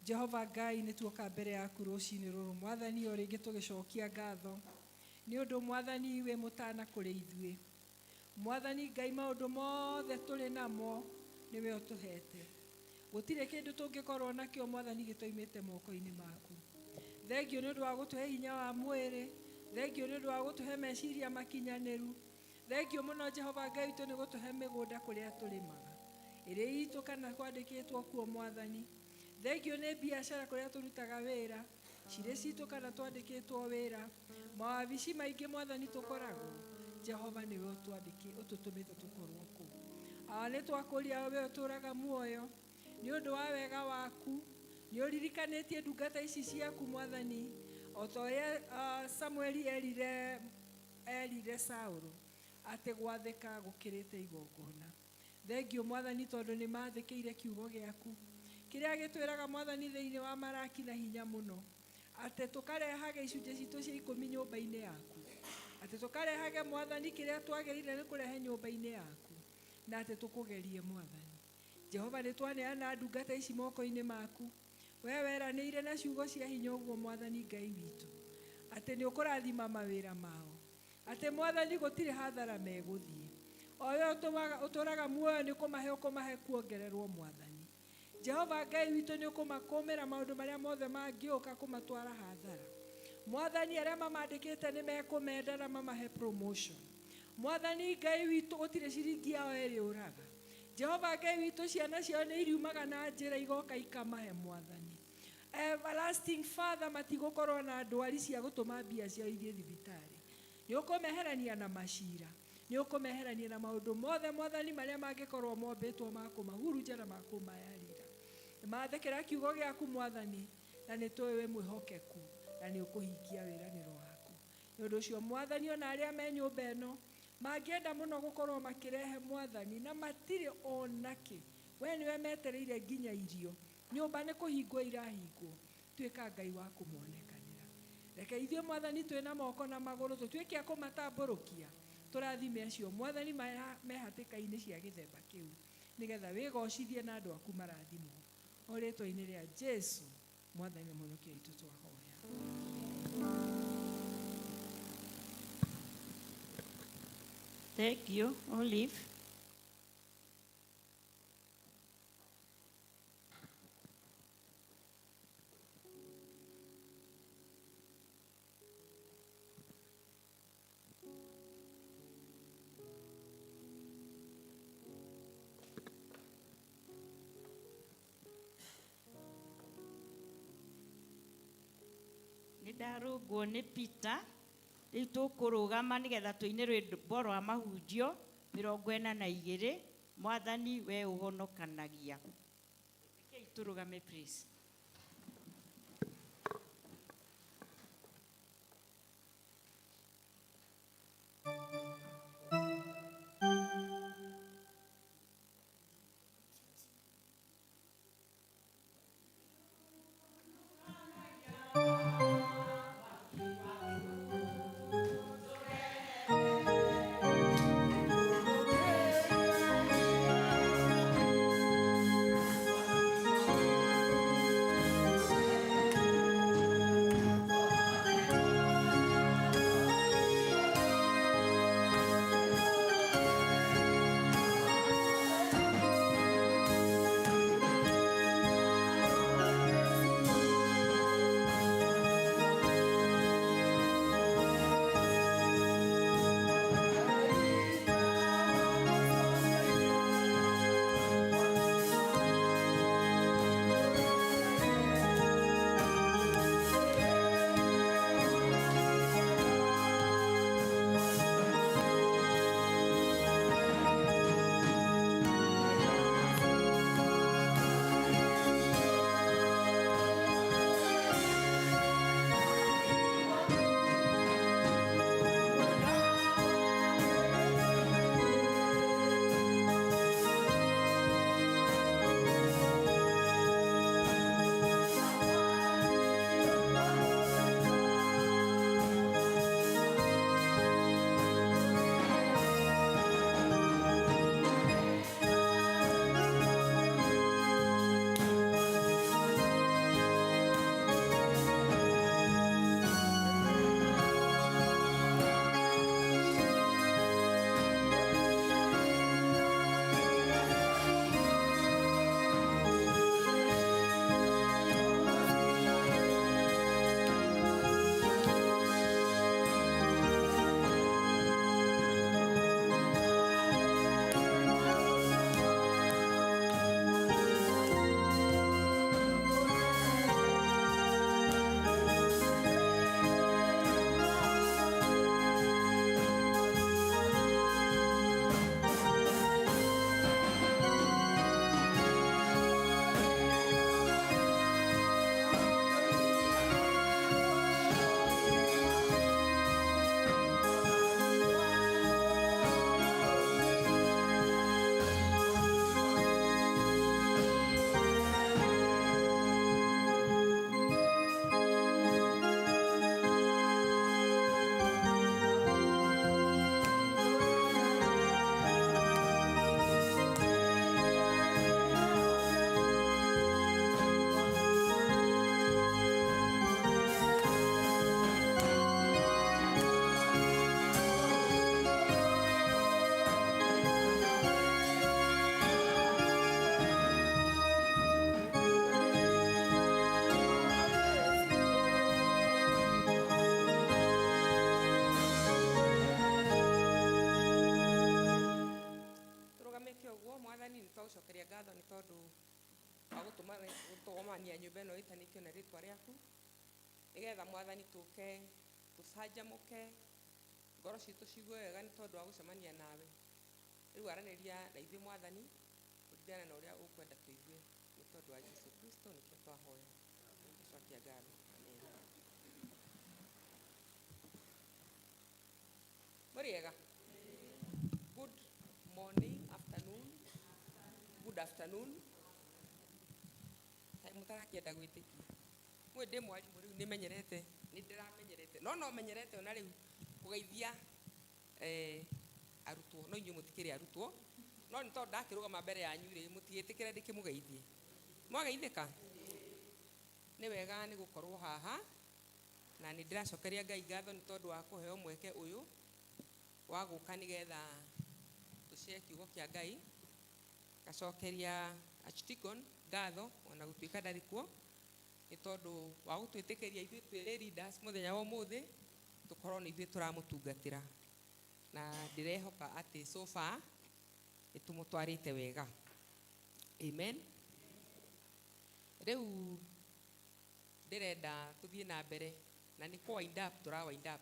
Speaker 2: Jehova Ngai nĩ tuoka mbere yaku rũcinĩ rũrũ Mwathani, o rĩngĩ tũgĩcokia ngatho nĩ ũndũ Mwathani wĩ mũtana kũrĩ ithuĩ. Mwathani Ngai, maũndũ mothe tũrĩ namo nĩwe ũtũhete. gutire kindu tungikorwo nakio mwathani gitoimite moko-ini maku. Thengio nĩ ũndũ wa gũtũhe hinya wa mwĩrĩ, thengio nĩ ũndũ wa gũtũhe meciria makinyanĩru, thengio mũno Jehova Ngai witũ nĩ gũtũhe mĩgũnda kũrĩa tũrĩmaga ĩrĩ itũ kana kwandĩkĩtwo kuo mwathani. Thengio nĩ biacara kũrĩa tũrutaga wĩra cirĩ citũ kana twandĩkĩtwo wĩra, mawabici maingĩ mwathani tũkoragwo. Jehova nĩwe ũtũtũmĩte tũkorwo kũu. Nĩ twakũria we ũtũraga muoyo nĩ ũndũ wa wega waku. Nĩ ũririkanĩtie ndungata ici ciaku mwathani, o ta ũrĩa Samueli erire Saũlũ atĩ gwathĩka gũkĩrĩte igongona. Thengio mwathani tondũ nĩ mathĩkĩire kiugo gĩaku kĩrĩa gĩtwĩraga mwathani thĩinĩ wa Malaki na hinya mũno atĩ tũkarehage icunjĩ citũ cia 10 nyũmba-inĩ yaku, atĩ tũkarehage mwathani kĩrĩa twagĩrĩire nĩ kũrehe nyũmba-inĩ yaku, na atĩ tũkũgerie mwathani. Jehova nĩ twaneana ndungata ici moko-inĩ maku. We weranĩire na ciugo cia hinya ũguo mwathani Ngai witũ atĩ nĩ ũkũrathima mawĩra mao, atĩ mwathani gũtirĩ hathara megũthiĩ. O we ũtũraga muoyo nĩ ũkũmahe kuongererwo mwathani. Jehova Ngai witũ nĩ ũkũmakũmĩra maũndũ marĩa mothe mangĩũka kũmatwara hathara. Mwathani arĩa mamandĩkĩte nĩ mekũmenda na mamahe promotion. Mwathani Ngai witũ gũtirĩ ciringi yao ĩrĩũraga. Jehova Ngai witũ ciana ciao nĩ iriumaga na njĩra igoka ikamahe mwathani. Everlasting Father, matigũkorwo na ndwari cia gũtũma mbia ciao ithiĩ thibitarĩ. Nĩ ũkũmeherania na macira, nĩ ũkũmeherania na maũndũ mothe mwathani marĩa mangĩkorwo mombĩtwo ma kũmahurunja na ma kũmayarĩra. Mathĩkĩra kiugo gĩaku mwathani, na nĩ tũĩ wĩ mwĩhokeku na nĩ ũkũhingia wĩranĩro waku. Nĩ ũndũ ũcio mwathani, ona arĩa me nyũmba ĩno mangĩenda mũno gũkorwo makĩrehe mwathani na matirĩ onakĩ, we nĩwe metereire nginya irio, nyũmba nĩ kũhingwo irahingwo, tuĩka Ngai wa kũmonekanĩra. Reke ithuĩ mwathani twĩna moko na magũrũ tũtuĩke a kũmatambũrũkia, tũrathime acio mwathani me hatĩka-inĩ cia gĩthemba kĩu, nĩgetha wĩgocithie na andũ aku marathimwo. O rĩtwa-inĩ rĩa Jesu mwathani mũhonokia witũ twahoya.
Speaker 1: Thank you, Olive. Nĩndarũngwo nĩ Peter. Rĩu tũkũrũgama nĩgetha tũine rwĩmbo rwa mahunjio 42, mwathani we ũhonokanagia. Rekei tũrũgame please.
Speaker 4: Thank
Speaker 6: gucokeria ngatho ni tondu wa gutũgomania nyũmba ĩno ĩtanĩtio na rĩtwa rĩaku nigetha mwathani tũke tũcanjamũke ngoro citũ cigue wega nĩ tondũ wa gũcemania nawe. Rĩu aranĩria na ithuĩ mwathani kũringana na ũrĩa ũkwenda tũigue nĩ tondũ wa Jesũ Kristo nĩkĩo twahoya. Cokia ngatho. Amen. Mũrĩega. Good morning, afternoon, good afternoon. Mũtarakĩenda gwĩtĩkia. Mwĩ ndĩ mwarimũ rĩu nĩmenyerete, nĩndĩramenyerete. No menyerete ona rĩu kũgeithia arutwo. No inyuĩ mũtikĩrĩ arutwo. No nĩ tondũ ndakĩrũgama mbere yanyu rĩ mũtigĩtĩkĩre ndĩkĩmũgeithie. Mwageithĩka? Nĩ wega nĩ gũkorwo haha na nĩ ndĩracokeria Ngai ngatho nĩ tondũ wa kũheo mweke ũyũ wa gũka nĩgetha tũcie kiugo kĩa Ngai. Gacokeria Archdeacon ngatho ona gũtuĩka ndarĩ kuo nĩ tondũ wa gũtwĩtĩkĩria ithuĩ twĩrĩ leaders mũthenya wa ũmũthĩ tũkorwo nĩ ithuĩ tũramũtungatĩra, na ndĩrehoka atĩ so far nĩtũmũtwarĩte wega. Amen. Rĩu ndĩrenda tũthiĩ na mbere na nĩ wind up tũra wind up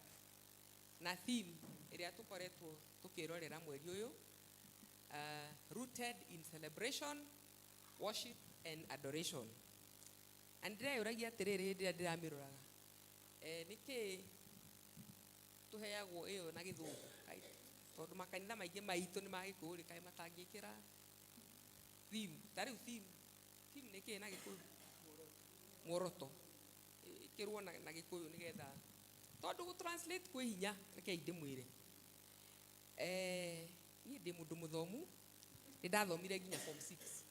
Speaker 6: na theme ĩrĩa tũkoretwo tũkĩrorera mweri ũyũ, rooted in celebration, worship and adoration. And ndĩreyũragia atĩrĩrĩ rĩrĩa ndĩramĩroraga, nĩkĩ tũheagwo ĩyo na gĩthũngũ? Tondũ makanitha maingĩ maitũ nĩ magĩkũyũ rĩ kaĩ matangĩkĩra theme. Ta rĩu theme nĩkĩ na gĩkũyũ? Muoroto. Ĩkĩrwo na gĩkũyũ nĩgetha tondũ gũ-translate kwĩ hinya. Rekei ndĩmwĩre, niĩ ndĩ mũndũ mũthomu, nĩndathomire nginya form 6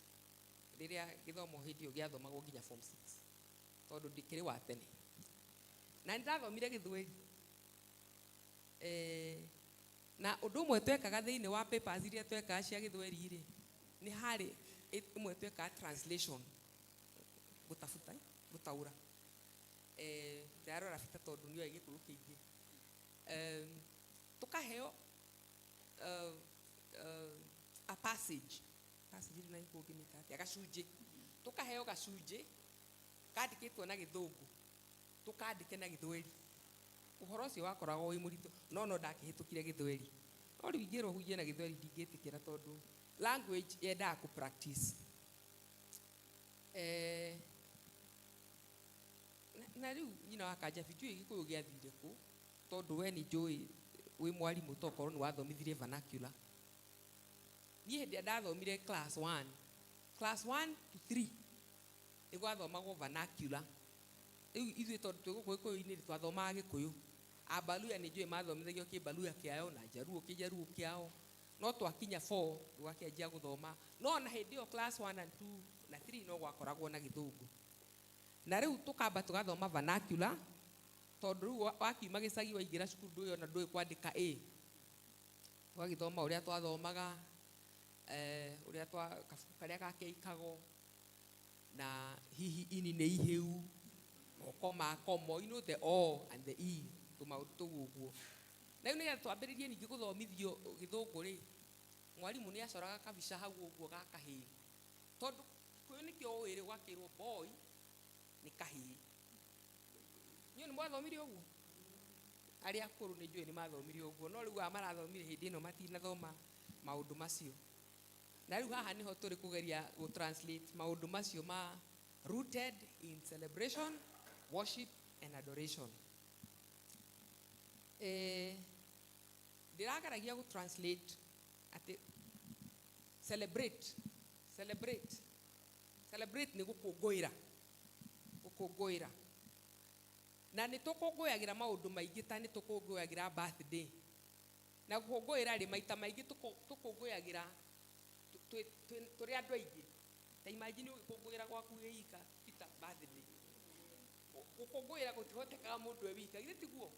Speaker 6: rĩrĩa gĩthomo hĩndĩ ĩyo gĩathomagwo nginya form 6 tondũ ndikĩrĩ wa tene, na nĩndathomire Gĩthweri. Na ũndũ ũmwe twekaga thĩinĩ wa papers iria twekaga cia Gĩthweri rĩ nĩ harĩ ĩmwe twekaga translation, gũtafuta gũtaũra. Ndarora bata tondũ nĩyo Gĩkũyũ kĩingĩ. Tukaheo a passage na ikuonge mitatu agacunjĩ, tukaheo gacunjĩ kandĩkĩtwo na Gĩthũngũ tukandĩke na Gĩthweri. Ũhoro ũcio wakoragwo wĩ mũritũ, no ndakĩhĩtũkire Gĩthweri. No rĩu ingĩrwo hujie na Gĩthweri ndingĩtĩkĩra tondũ language yendaga ku practice. Na rĩu nyina wa Kanja njũĩ Gĩkũyũ gĩathire kũ tondũ we nĩ njũĩ wĩ mwarimũ tokorwo nĩ wathomithirie vernacular. Niĩ hĩndĩ ndathomire class 1 to 3 nĩ gwathomagwo vernacular. Rĩu ithuĩ tondũ twĩ gũkũ Gĩkũyũ-inĩ twathomaga Gĩkũyũ. Abaluya nĩ njũĩ mathomithagio Kĩbaluya kĩao na Njaruo Kĩnjaruo kĩao, no twakinya 4 tũgakĩanjia gũthoma. No na hĩndĩ ĩyo class 1 and 2 na 3 no gwakoragwo na Gĩthũngũ. Na rĩu tũkamba tũgathoma vernacular tondũ rĩu wakiuma gĩcagi waingĩra cukuru ndũĩ ona ndũĩ kwandĩka A. Twagĩthoma ũrĩa twathomaga, ũrĩa kabuku karĩa gakĩikago na hihi ini nĩ ihĩu, moko makomo, you know the O and the E, tũmaũndũ tũu ũguo. Na rĩu nĩgetha twambĩrĩrie ningĩ gũthomithio Gĩthũngũ rĩ, mwarimũ nĩ acoraga kabica hau ũguo ga kahĩĩ tondũ Gĩkũyũ nĩkĩo ũĩ rĩ gwakĩrwo boy nĩ kahĩĩ. Nyuĩ nĩ mwathomire ũguo? Arĩa akũrũ nĩ njũĩ nĩ mathomire ũguo, no rĩu marathomire hĩndĩ ĩno matinathoma maũndũ macio. Na rĩu haha nĩho tũrĩ kũgeria gũ-translate maũndũ macio ma rooted in celebration, worship and adoration. Ndĩrageragia gũ-translate atĩ celebrate nĩ gũkũngũĩra. Na nĩ tũkũngũyagĩra maũndũ maingĩ, ta nĩ tũkũngũyagĩra birthday. Na gũkũngũĩra rĩ maita maingĩ tũkũngũyagĩra tũrĩ andũ aingĩ. Ta imagine ũgĩkũngũĩra gwaku wĩ ika Peter birthday. Gũkũngũĩra gũtihotekaga mũndũ e wika, githĩ tiguo?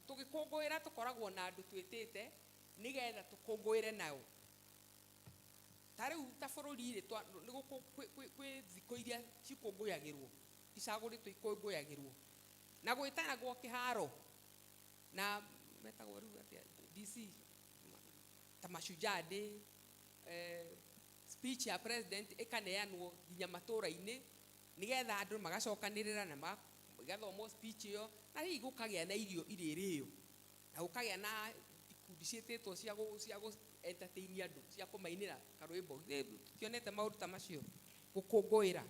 Speaker 6: Tũgĩkũngũĩra tũkoragwo na andũ twĩtĩte nĩgetha tũkũngũĩre nao. Ta rĩu ta bũrũri rĩ kwĩ thikũ iria cikũngũyagĩrwo, icagũrĩtwo ikũngũyagĩrwo na gwĩtanagwo kĩharo na metagwo rĩu atĩa DC ta Mashujaa Day, speech ya president ikaneanwo nginya matura-ini nigetha andu magacokanirira na magathomwo speech iyo na hihi gukagia na irio irirĩo na gukagia na ikundi ciĩtĩtwo cia entertain andu cia kumainĩra karwĩmbo tionete maũndũ ta macio gũkũngũĩra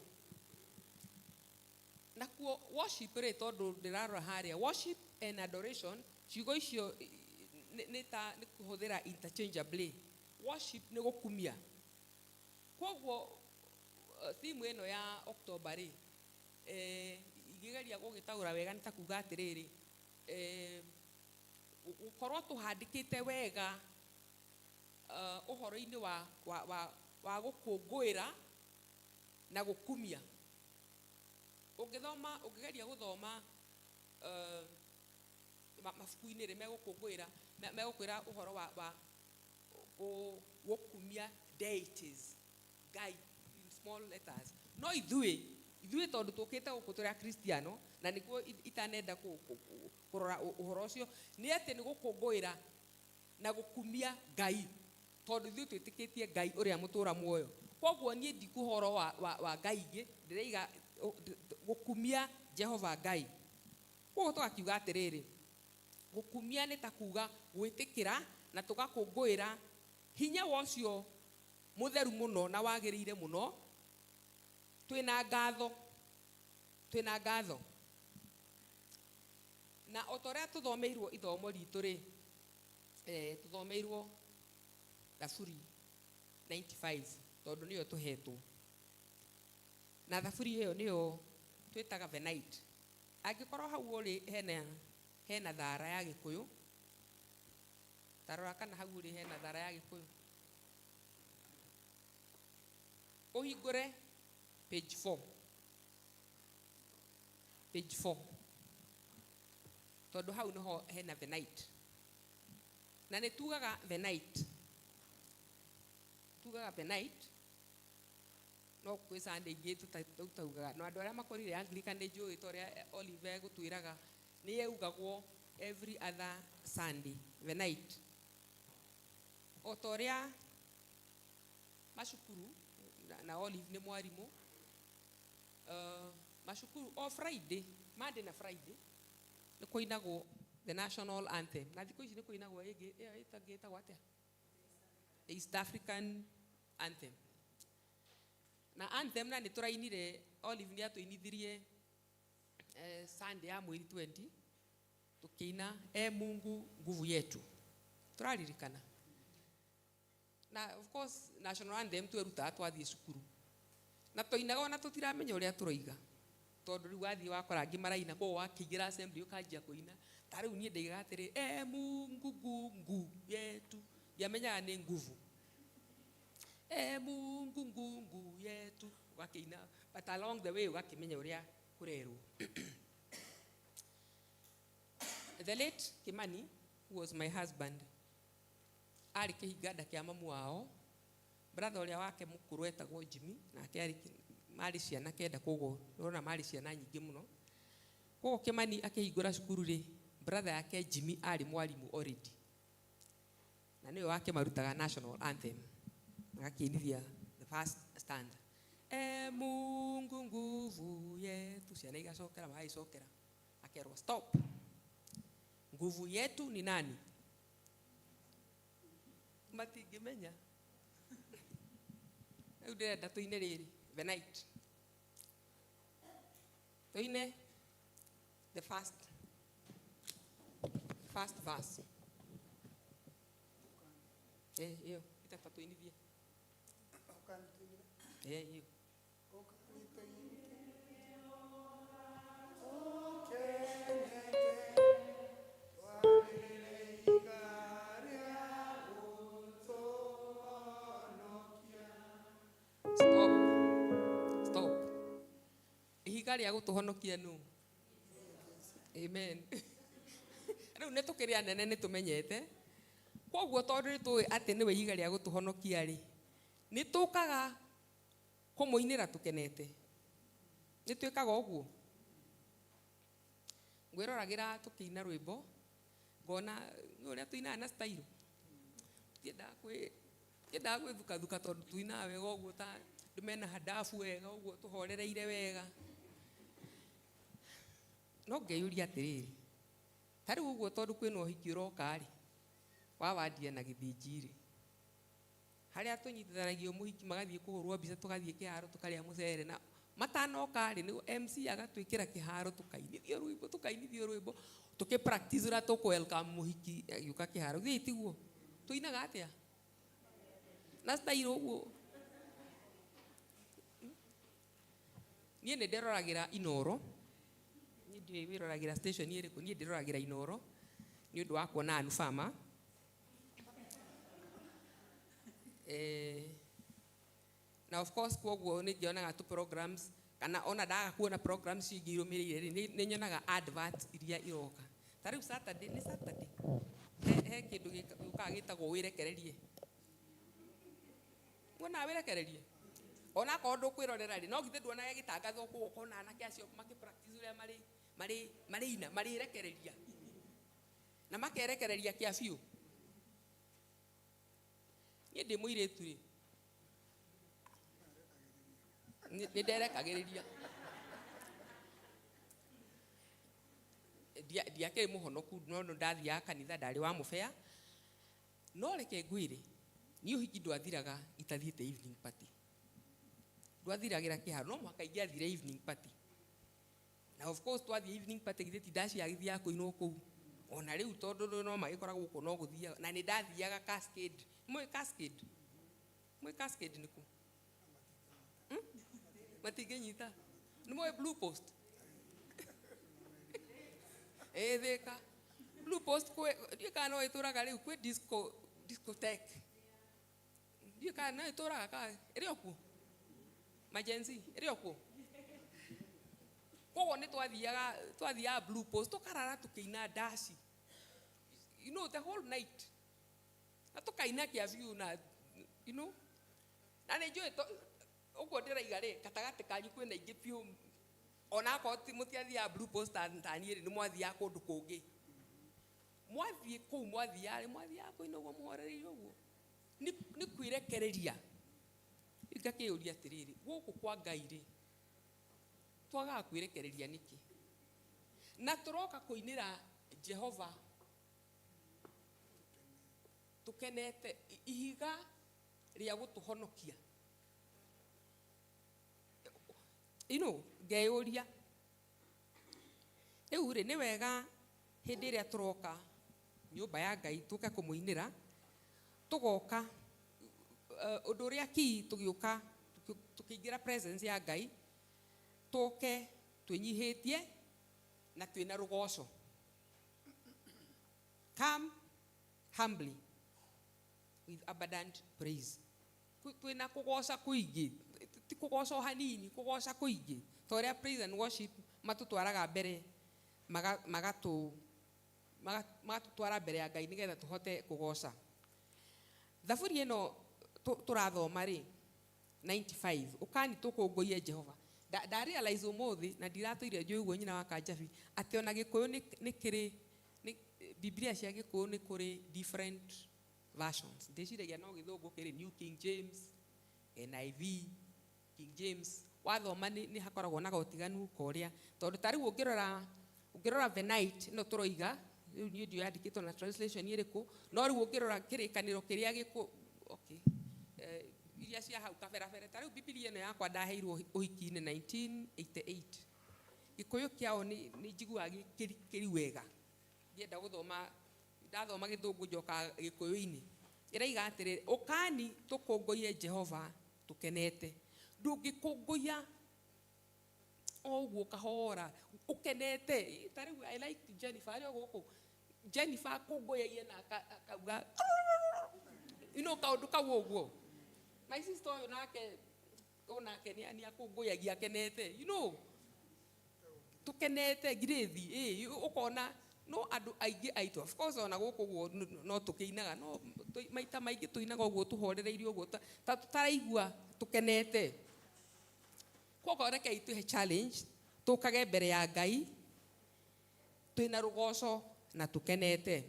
Speaker 6: nakuo worship rĩ tondũ ndĩrarora harĩa worship and adoration ciugo icio nĩ kũhũthĩra interchangeably worship nĩ gũkumia koguo theme ĩno ya October rĩ igĩgeria gũgĩtaũra wega nĩ ta kuga atĩrĩrĩ gũkorwo tũhandĩkĩte wega ũhoro-inĩ wa gũkũngũĩra na gũkumia ũngĩgeria gũthoma mabuku-inĩ rĩ megũkũngũĩra megũkwĩra ũhoro wa gũkumia deities Ngai in small letters no ithuĩ tondũ tũkĩte gũkũ tũrĩ Akristiano na nĩguo itanenda kũrora ũhoro ũcio nĩ atĩ nĩ gũkũngũĩra na gũkumia Ngai tondũ ithuĩ twĩtĩkĩtie Ngai ũrĩa mũtũra muoyo koguo niĩ ndikũhoro wa Ngai ingĩ ndĩreiga gũkumia Jehova Ngai koguo tũgakiuga atĩrĩrĩ gũkumia nĩ ta kuga gwĩtĩkĩra na tũgakũngũĩra hinya wocio mũtheru mũno na wagĩrĩire mũno twĩna ngatho na otorĩa tũthomeirwo ithomo ritũ rĩ tũthomeirwo Thaburi 95 tondũ nĩyo tũhetwo na thaburi ĩyo nĩyo twĩtaga the night angĩkorwo hau ũrĩ hena thara ya Gĩkũyũ tarora kana hau ũrĩ hena thara ya Gĩkũyũ ũhingũre page 4 tondũ hau nĩho hena the night na nĩ tugaga the night no kwĩ Sunday ingĩ tũtaugaga no andũ arĩa makorire Anglican nĩ njũĩ torĩa Oliver gũtwĩraga nĩ yeugagwo every other Sunday the night o torĩa macukuru na Olive nĩ mwarimũ macukuru o Friday Monday na Friday nĩ kũinagwo the national anthem na thikũ ici nĩ kũinagwo ĩtagĩtagwo atĩa East African anthem na anthem na nĩ tũrainire Olive nĩ atũinithirie Sunday ya mweri 20 tukĩina Mungu nguvu yetu tũraririkana na of course national anthem twĩrutaga twathiĩ cukuru na tũinaga ona tũtiramenya ũrĩa tũroiga tondũ rĩu wathiĩ wakora angĩ maraina koguo wakĩingĩra assembly ũkanjia kũina ta rĩu niĩ ndaigaga atĩrĩ Mungu nguvu yetu ndiamenyaga nĩ nguvu Mungu nguvu yetu wakĩina but along the way ũgakĩmenya ũrĩa kũrerwo the late Kimani who was my husband arĩ kĩhinganda kĩa mamu wao brother ũrĩa wake mũkũrũ etagwo Jimmy nake marĩ ciana kenda koguo ũrona marĩ ciana nyingĩ mũno koguo Kimani akĩhingũra cukuru rĩ brother yake Jimmy arĩ mwarimũ already na nĩwe wake marutaga national anthem akĩinithia the first stanza Mungu nguvu yetu ciana igacokera magaicokera akerwo stop nguvu yetu ni nani matingĩmenya rĩu ndĩrenda tũine rĩrĩ the night tũine the first verse iyo itaba tũinithie iyo stop ihiga rĩa gũtũhonokia nũ amen rĩu nĩ tũkĩrĩ anene nĩ tũmenyete koguo tondũ nĩtũĩ atĩ nĩwe ihiga rĩa gũtũhonokia rĩ nĩ tũkaga kũmũinĩra tũkenete nĩ twĩkaga ũguo ngwĩroragĩra tũkĩina rwĩmbo ngona ũrĩa tũinaga na style ndiendaga Kenda gwithuka tondu tuina wega uguo ta ndumena hadafu wega uguo tuhorereire wega. No ngeyuria atiriri, tari uguo tondu kwina uhiki uroka ri wawandia na githinjiri haria tunyitithanagio muhiki magathie kuhurwo mbica tugathie kiharo tukaria mucere na matanoka ri ni MC agatwikira kiharo tukainithio rwimbo tuki practice ura tuku welcome muhiki yuka kiharo thitiguo tuinaga atia na style uguo. Nie ne nderoragira Inoro, nie ndi wiroragira station iri ku, nie nderoragira Inoro ni undu wa kuona anufama. Na of course kwoguo ni ngionaga tu programs kana ona ndaga kuona programs ingirumirire ni nyonaga adverts iria iroka. Tariu Saturday ni Saturday he kindu gikuka gitagwo wirekererie. Wona wirekererie ona ko ndu kwirorera ri no githe nduona gitangatho ku kona anake acio maki practice uria mari ina mari rekereria na makerekereria kia biu. Ni ndi muiretu ri ni nderekagiriria ndiake muhonoku no ndathia kanitha ndari wa mufea no reke ngwire ni uhiki ndwathiraga itathiite evening party ndwathiragira kiharo no mwaka ingi athire evening party na of course twathie evening party githe ti ndaci agithia kuinwo ku ona riu tondu no magikoragwo ku no guthia na ni ndathiaga Cascade mwe Cascade niku matigenyita ni mwe Blue Post theka Blue Post kwe ndika no ituraga riu kwe discotheque ndika no ituraga ka irioku majenzi irioku kogo ni twathiaga Blue Post tukarara tukiina dashi you know the whole night na tukaina kia view na you know na njoi ugo ndiraiga ri katagati kanyu kwina ingi piu ona ko ti mutiathia Blue Post antani ri ni mwathia kundu kungi mwathie ku mwathia kuinogo muhorereire uguo ni kwirekereria igakiuria atiriri guku kwa Ngai ri twaga kwirekereria niki na turoka kuinira Jehova tukenete ihiga ria gutuhonokia ngeyuria riu ri ni wega hindi iria turoka nyumba ya Ngai tuka kumuinira tugoka undu uria ki tugiuka tukiingira presence ya Ngai tuke twinyihitie na twina rugoco. Come humbly with abundant praise. Twina kugoca kuingi ti kugoca hanini kugoca kuingi toria praise and worship matutwaraga mbere magatutwara mbere ya Ngai nigetha tuhote kugoca. Thaburi ino turathoma ri 95 ukani tukunguie Jehova da realize umuthi na ndiratoire njuiguo nyina wa Kanjabi ati ona Gikuyu ni kiri Biblia cia Gikuyu ni kuri different versions ndiciragia no Githungu kiri New King James, NIV, King James wathoma ni hakoragwo na gotiganu koria tondu tari ungirora the night no turoiga riu ni ndio yandikitwo na translation iriku no riu ungirora kirikaniro kiria Gikuyu okay iria cia hau kaberabere tariu Biblia ino yakwa ndaheirwo uhiki-ini 1988 Gikuyu kiao ni njigua kiri wega ndienda guthoma ndathoma Githungu njoka Gikuyu-ini iraiga atiri ukani tukunguie Jehova tukenete ndungikunguia oguo kahora ukenete tariu I like Jennifer ario guku Jennifer kunguia na akauga kaundu kau uguo my sister onake ni akunguyagia kenete tukenete girethi ukona no andu aingi aitu of course ona guku guo no tukiinaga no maita maingi tuinaga uguo tuhorereire uguo ta tutaraigua tukenete kogo reke itu challenge tukage mbere ya Ngai twina rugoco na tukenete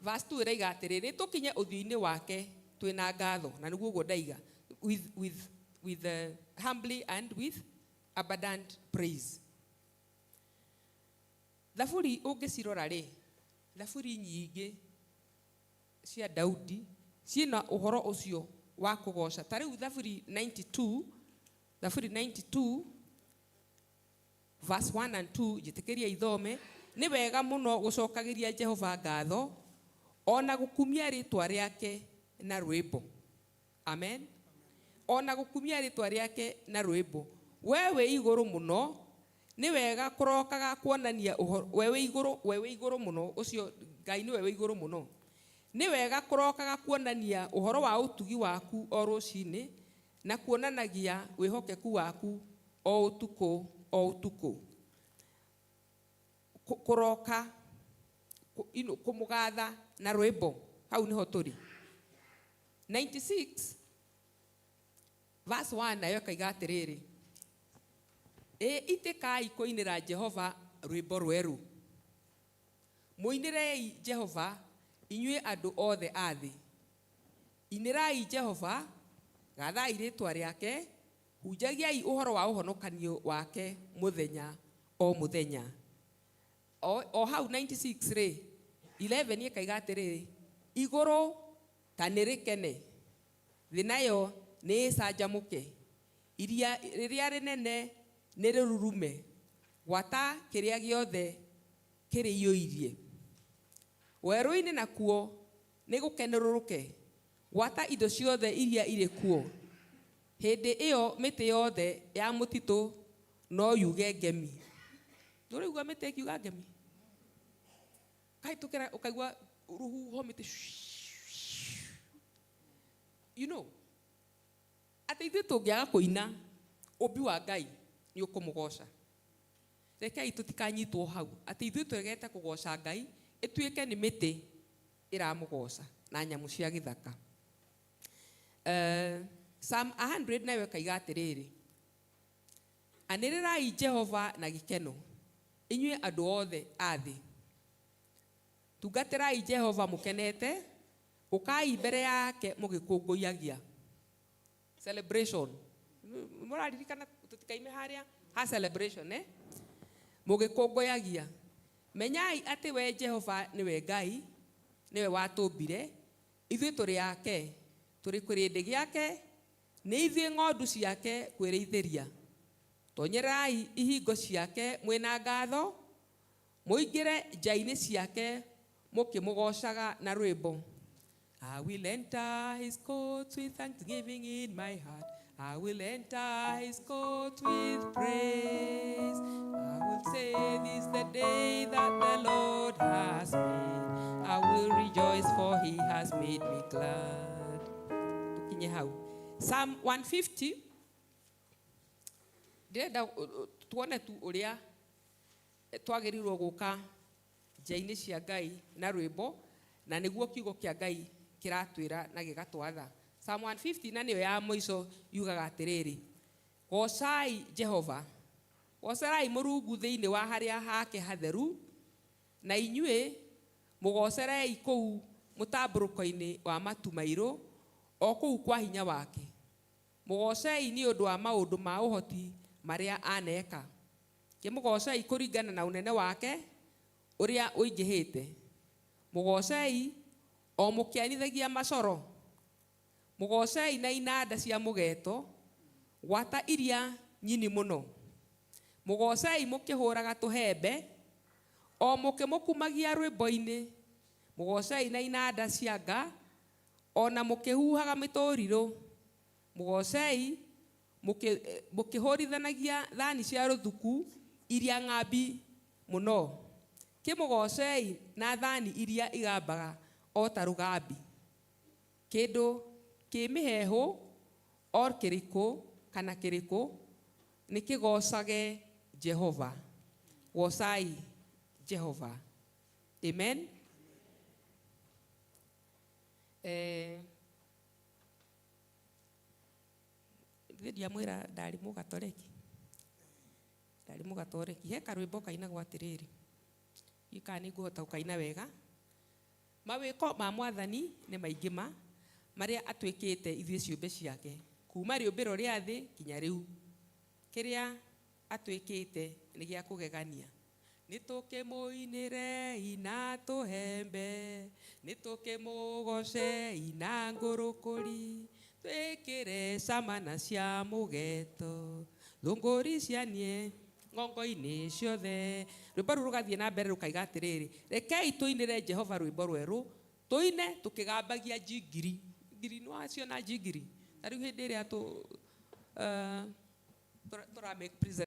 Speaker 6: verse 2 raiga atiriri tukinye uthio-ini wake twina ngatho na niguo guo ndaiga with humbly and with abundant praise. Thaburi ungicirora ri thaburi nyingi cia Daudi ciina uhoro ucio wa kugoca. Ta riu thaburi 92 verse 1 and 2 jitikiria ithome. Ni wega muno gucokagiria Jehova ngatho ona gukumia ritwa riake na rwimbo. Amen. Ona gukumia ritwa riake na rwimbo. Wewe iguru muno ni wega kurokaga kuonania wewe iguru muno ucio Ngai ni wewe iguru muno. Ni wega kurokaga kuonania uhoro wa utugi waku o rucini na kuonanagia wihokeku waku o utuku. Kuroka kumugatha na rwimbo. Hau niho turi. 96 verse 1 nayo kaiga atiriri. Itikai kuinira Jehova rwimbo rweru. Muinirei Jehova inyue andu othe athi. Inirai Jehova, gathai ritwa riake, hunjagiai uhoro wa uhonokanio wake muthenya o muthenya. O hau 96 ri 11 ikaiga atiriri. Iguru tanirikene, thi nayo ni canjamuke, iria riria rinene nirirurume, gwata kiria giothe kiriyoirie. Werũ-ini nakuo ni gukeneruruke, gwata indo ciothe iria iri kuo. Hindi iyo miti yothe ya mutitu no yuge ngemi. Ndurigua miti ikiuga ngemi? Kai tukira ukaigua ruhuho miti. You know, ati ithuĩ tũngĩaga kũina ũmbi wa Ngai nĩ ũkũmũgoca. Rekei tũtikanyitwo hau ati ithuĩ twegete kũgoca Ngai ĩtuĩke nĩ mĩtĩ ĩramũgoca na nyamũ cia gĩthaka. Psalm 100 nayo kaiga atiriri. Anĩrĩrai Jehova na gĩkeno, inyuĩ andũ othe athĩ. Tungatĩrai Jehova mũkenete, ukai mbere yake mugikũngũyagia. Celebration. Mũraririkana tutikaime haria ha celebration mugikũngũyagia. Menyai ati we Jehova niwe Ngai, niwe watũmbire, ithuĩ tũrĩ yake, tũrĩ kĩrĩndĩ gĩake, nĩ ithuĩ ng'ondu ciake kwĩrĩithĩria. Tonyerai ihingo ciake mwĩna ngatho, mũingĩre nja-inĩ ciake mũkĩmũgocaga na rwĩmbo. I will enter his courts with thanksgiving in my heart. I will enter his courts with praise. I will say this the day that the Lord has made. I will rejoice for he has made me glad. Tukinye hau. Psalm 150. Ndĩrenda tuone tu ũrĩa twagĩrĩirwo gũka nja-inĩ cia Ngai na rwĩmbo, na nĩguo kiugo kĩa Ngai kiratwira na gigatwatha. Psalm 150 na niyo ya moico yugaga atiriri. Gocai Jehova, gocerai Mũrungu thĩinĩ wa harĩa hake hatheru, na inyuĩ mũgocerei kũu mũtambũrũko-inĩ wa matu mairũ, o kũu kwa hinya wake. Mũgocei nĩ ũndũ wa maũndũ ma ũhoti marĩa aneka. Kĩmũgocei kũringana na ũnene wake ũrĩa ũingĩhĩte. Mũgocei o mũkĩanithagia macoro. Mũgocei na inanda cia mũgeeto, gwata iria nyini mũno. Mũgocei mũkĩhũraga tũhembe, o mũkĩmũkumagia rwĩmbo-inĩ. Mũgocei na inanda cia nga, ona mũkĩhuhaga mĩtũrirũ. Mũgocei mũkĩhũrithanagia thani cia rũthuku iria ng'ambi mũno. Kĩmũgocei na thani iria igambaga o ta rũgambi. Kĩndũ kĩmĩhehu o kĩrĩkũ kana kĩrĩkũ nĩ kĩgocage Jehova. Gocai Jehova. Amen. Ndiamwĩra ndarĩ mũgatoreki. Ndarĩ mũgatoreki. He karwĩmbo kainagwo atirĩrĩ. Ika nĩ ngũhota gũkaina wega. mawiko ma mwathani nĩ maingĩ marĩa atwĩkĩte ithuĩ ciũmbe ciake kuma rĩũmbĩro rĩa thĩ kinya rĩu. Kĩrĩa atwĩkĩte nĩ gĩa kũgegania. Nĩtũkĩmũinĩre ina tũhembe, nĩtũkĩmũgoce ina ngũrũkũri, twĩkĩre camana cia mũgeto, thũngũri cianie ng'ongo-inĩ ciothe. Rwĩmbo rũu rũgathiĩ na mbere rũkaiga atĩrĩrĩ, rekei tũinĩre Jehova rwĩmbo rwerũ, tũine tũkĩgambagia njingiri. Ngiri nĩwaciona njingiri? Ta rĩu hĩndĩ ĩrĩa tũra make present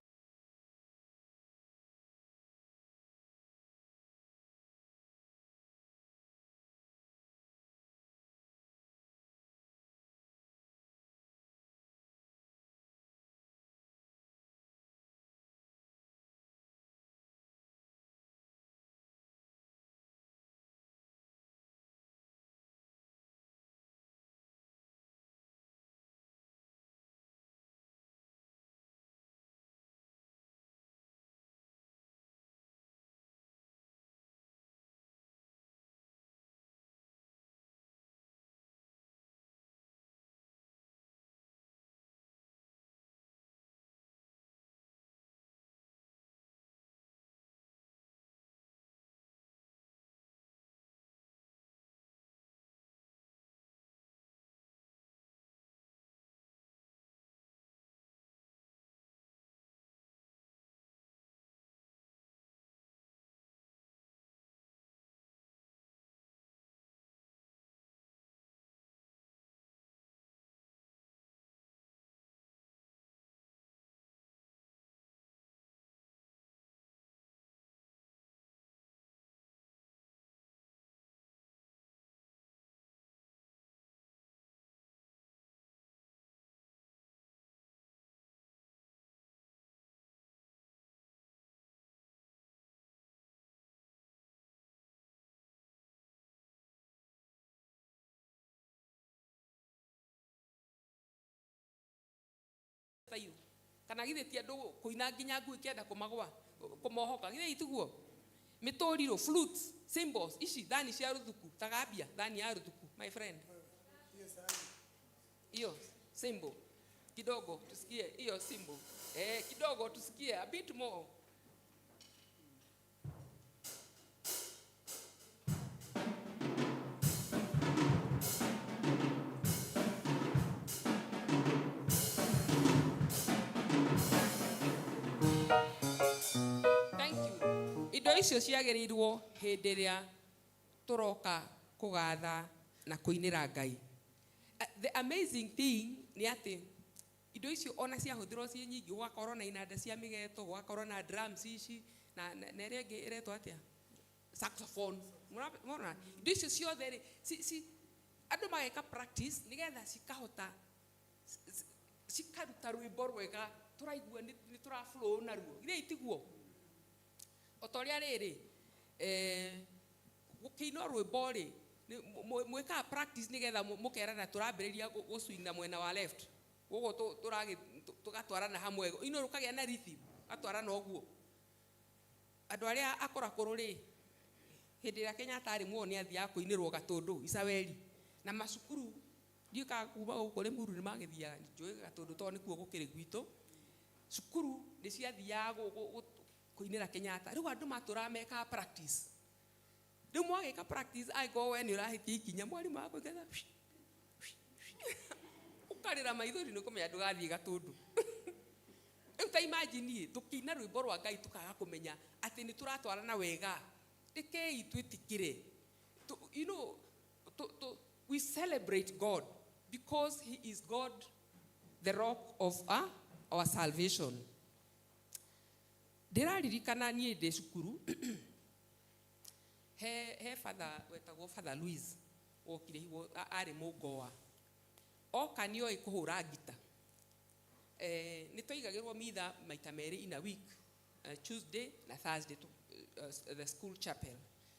Speaker 6: tayo. Kana githĩ ti andũ kũina nginya ngui kĩenda kũmohoka githĩ itiguo? Mĩtũrirũ, flutes, cymbals, ici thani cia rũthuku, tagambia thani ya rũthuku, my friend. Hiyo symbol kidogo tusikie hiyo symbol. Kidogo tusikie a bit more. Icio ciagĩrĩirwo hĩndĩ ĩrĩa tũroka kũgatha na kũinĩra Ngai. The amazing thing nĩ atĩ indo icio ona ciahũthĩrwo ciĩ nyingĩ, gũgakorwo na inanda cia mĩgeto, gũgakorwo na drums ici na ĩrĩa ĩngĩ ĩretwo atĩa, saxophone. Mona indo icio ciothe rĩ andũ mageka practice nĩgetha cikahota cikaruta rwĩmbo rwega tũraigua nĩ tũra flow naruo githĩ itiguo? Otoria rĩrĩ gũkĩina rwĩmbo rĩ mwĩkaga practice nĩgetha mũkerana tũrambĩrĩria gũswing mwena wa left, gũgũ tũgatwarana hamwe, ino rũkagĩa na rhythm atwarana ũguo. Andũ arĩa akorakũrũ rĩ hĩndĩ ĩrĩa Kenyatta arĩ muo nĩ athiaga kũinĩrwo Gatũndũ Isaweli na macukuru ndiũka kuma gũkũ Limuru nĩmagĩthiaga njũĩ Gatũndũ tondũ nĩkuo gũkĩrĩ gwitũ, cukuru nĩciathiaga kũinĩra Kenyatta. Rĩu andũ matũra meka practice. Rĩu mwagĩka practice aĩkorwo we nĩ ũrahĩtia ikinya mwarimũ akũgetha ũkarĩra maithori nĩũkũmenya ndũgathiĩ Gatũndũ. Rĩu ta imagine tũkĩina rwĩmbo rwa Ngai tũkaga kũmenya atĩ nĩ tũratwarana wega. Rekei twĩtĩkĩre. You know, we celebrate God because He is God, the rock of our salvation. Ndĩraririkana niĩ ndĩ cukuru he father wetagwo Father Louis okire higo arĩ mũngoa oka nĩoĩ kũhũra ngita. Nĩtwaigagĩrwo mitha maita merĩ in a week, Tuesday na Thursday the school chapel,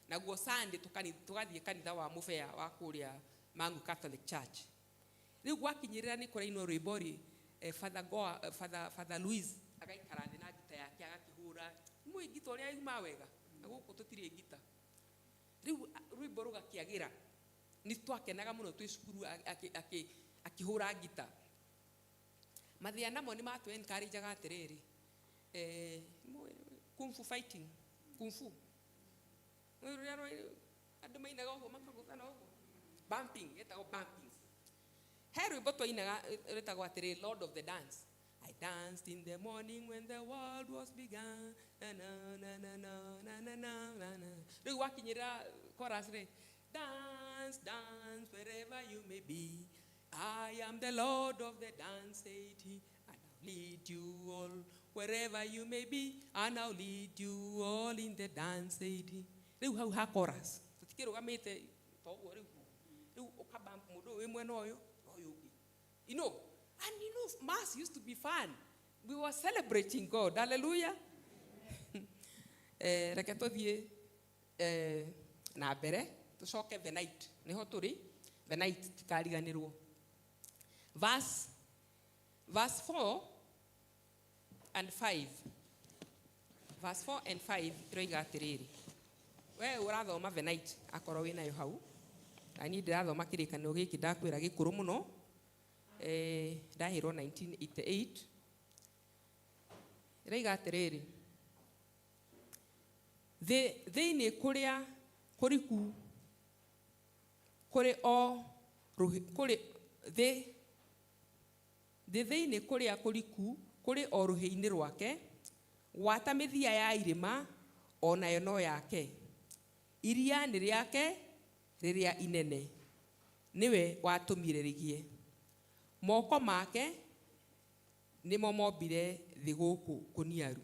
Speaker 6: naguo Sunday tũgathiĩ kanitha wa mũbea wa kũrĩa Mangu Catholic Church. Rĩu gwakinyĩrĩra nĩ kũrainwo rwĩmbo rĩ Father Louis agaikara thĩ na ngita yake agakĩhũra. Mũi ngita ũrĩa yuma wega na gũkũ tũtirĩ ngita. riu rwimbo rugakiagira ni twakenaga muno twi cukuru akihura gita mathiana mo ni matu encourage atiriri kung fu fighting kung fu andu mainaga uguo makaguthana uguo bumping etagwo bumping he rwimbo twainaga retagwo atiriri Lord of the Dance. I danced in the morning when the world was begun. Na na na na na na na na. Riu wakinyira chorus re. Dance, dance wherever you may be. I am the Lord of the dance, said he, and I'll lead you all wherever you may be, and I'll lead you all in the dance, said he. Riu hau ha chorus. Tutikirugamite toguo riu. Riu ukabamp mundu wi mwena uyu uyu ungi. You know, and you know, Mass used to be fun. We were celebrating God. Hallelujah. Reke tuthie na mbere tucoke the night. Niho turi the night tikariganirwo. Verse 4 and 5. Verse 4 and 5 iroiga atiriri. We urathoma the night akorwo wina yo hau. Ani ndirathoma kirikanio giki ndakwira gikuru muno. Ndahirwo 1988 iroiga atiriri thiini kuria kuriku kuri o kuri thiini kuria kuriku kuri o ruhi-ini rwake gwata mithia ya irima onayo no yake iria ni riake riria inene niwe watumire moko make nimo mombire thi guku kuniaru.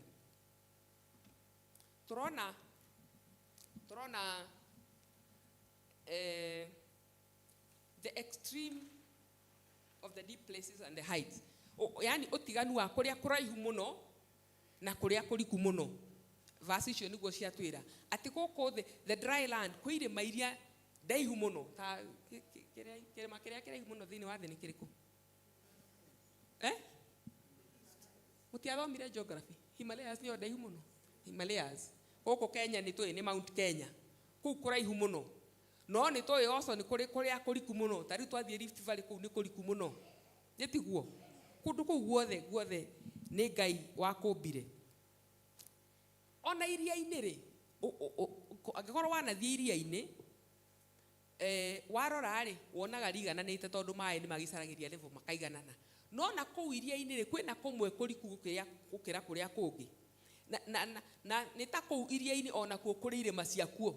Speaker 6: Turona the extreme of the deep places and the heights. Yani utiganu wa kuria kuraihu muno na kuria kuriku muno. Verse icio niguo ciatwira ati guku the dry land kwire mairia ndaihu muno ta kiria kiraihu muno thini wa thi ni kiriku. Mutiathomire geography. Himalayas ni ndaihu muno. Himalayas guku Kenya ni tui ni Mount Kenya ku kuraihu muno no ni tui oso ni kuria kuriku muno tari twathie Rift Valley ku ni kuriku muno netiguo kundu ku guothe ni Ngai wa kumbire ona iria-ini ri angikorwo wanathie iria-ini warora ri wonaga rigananite tondu mai ni magicaragiria level makaiganana no na kuu iria-ini ri kwina kumwe kuriku gukira kuria kungi na nita kuu iria-ini ona kuo kuri irima ciakuo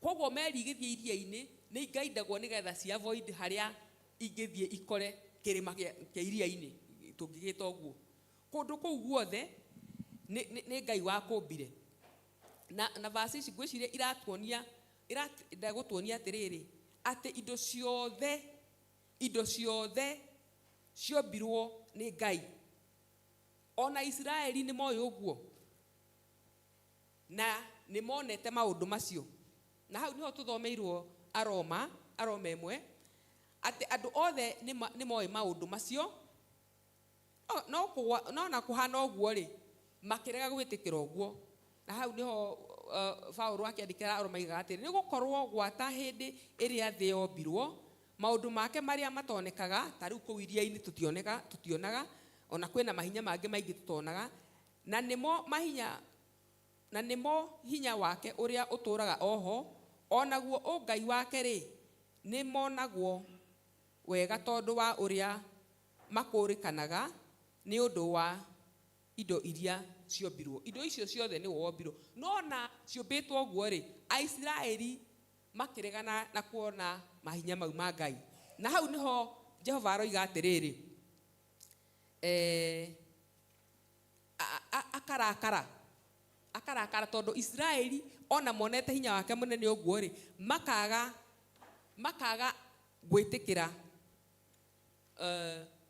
Speaker 6: koguo meri igithie iria-ini ni igaidagwo nigetha ci avoid haria ingithie ikore kirima kia iria-ini tungigita uguo kundu kuu guothe ni Ngai wa kumbire na verse ici gwiciria iratuonia ndagutuonia atiriri ati indo ciothe ciombirwo ni Ngai ona Israeli ni moyo uguo na ni monete maundu macio na hau niho tuthomeirwo Aroma 1 ati andu othe ni moyo maundu macio no na kuhana uguo ri makirega gwitikira uguo na hau niho Paulo akiandikira Aroma igatiri ni gukorwo gwata hindi iria thi yombirwo maundu make maria matonekaga tari ku iria-ini tutionaga ona kwina mahinya mangi maingi tutonaga na nimo hinya wake uria uturaga oho onaguo ungai wake ri ni monagwo wega tondu wa uria makurikanaga ni undu wa indo iria ciombirwo indo icio ciothe ni wombirwo no na ciombitwo guo ri Aisraeli makiregana na kuona mahinya mau ma Ngai na hau niho Jehova aroiga atiriri akarakara tondu Israeli ona monete hinya wake munene uguo ri makaga gwitikira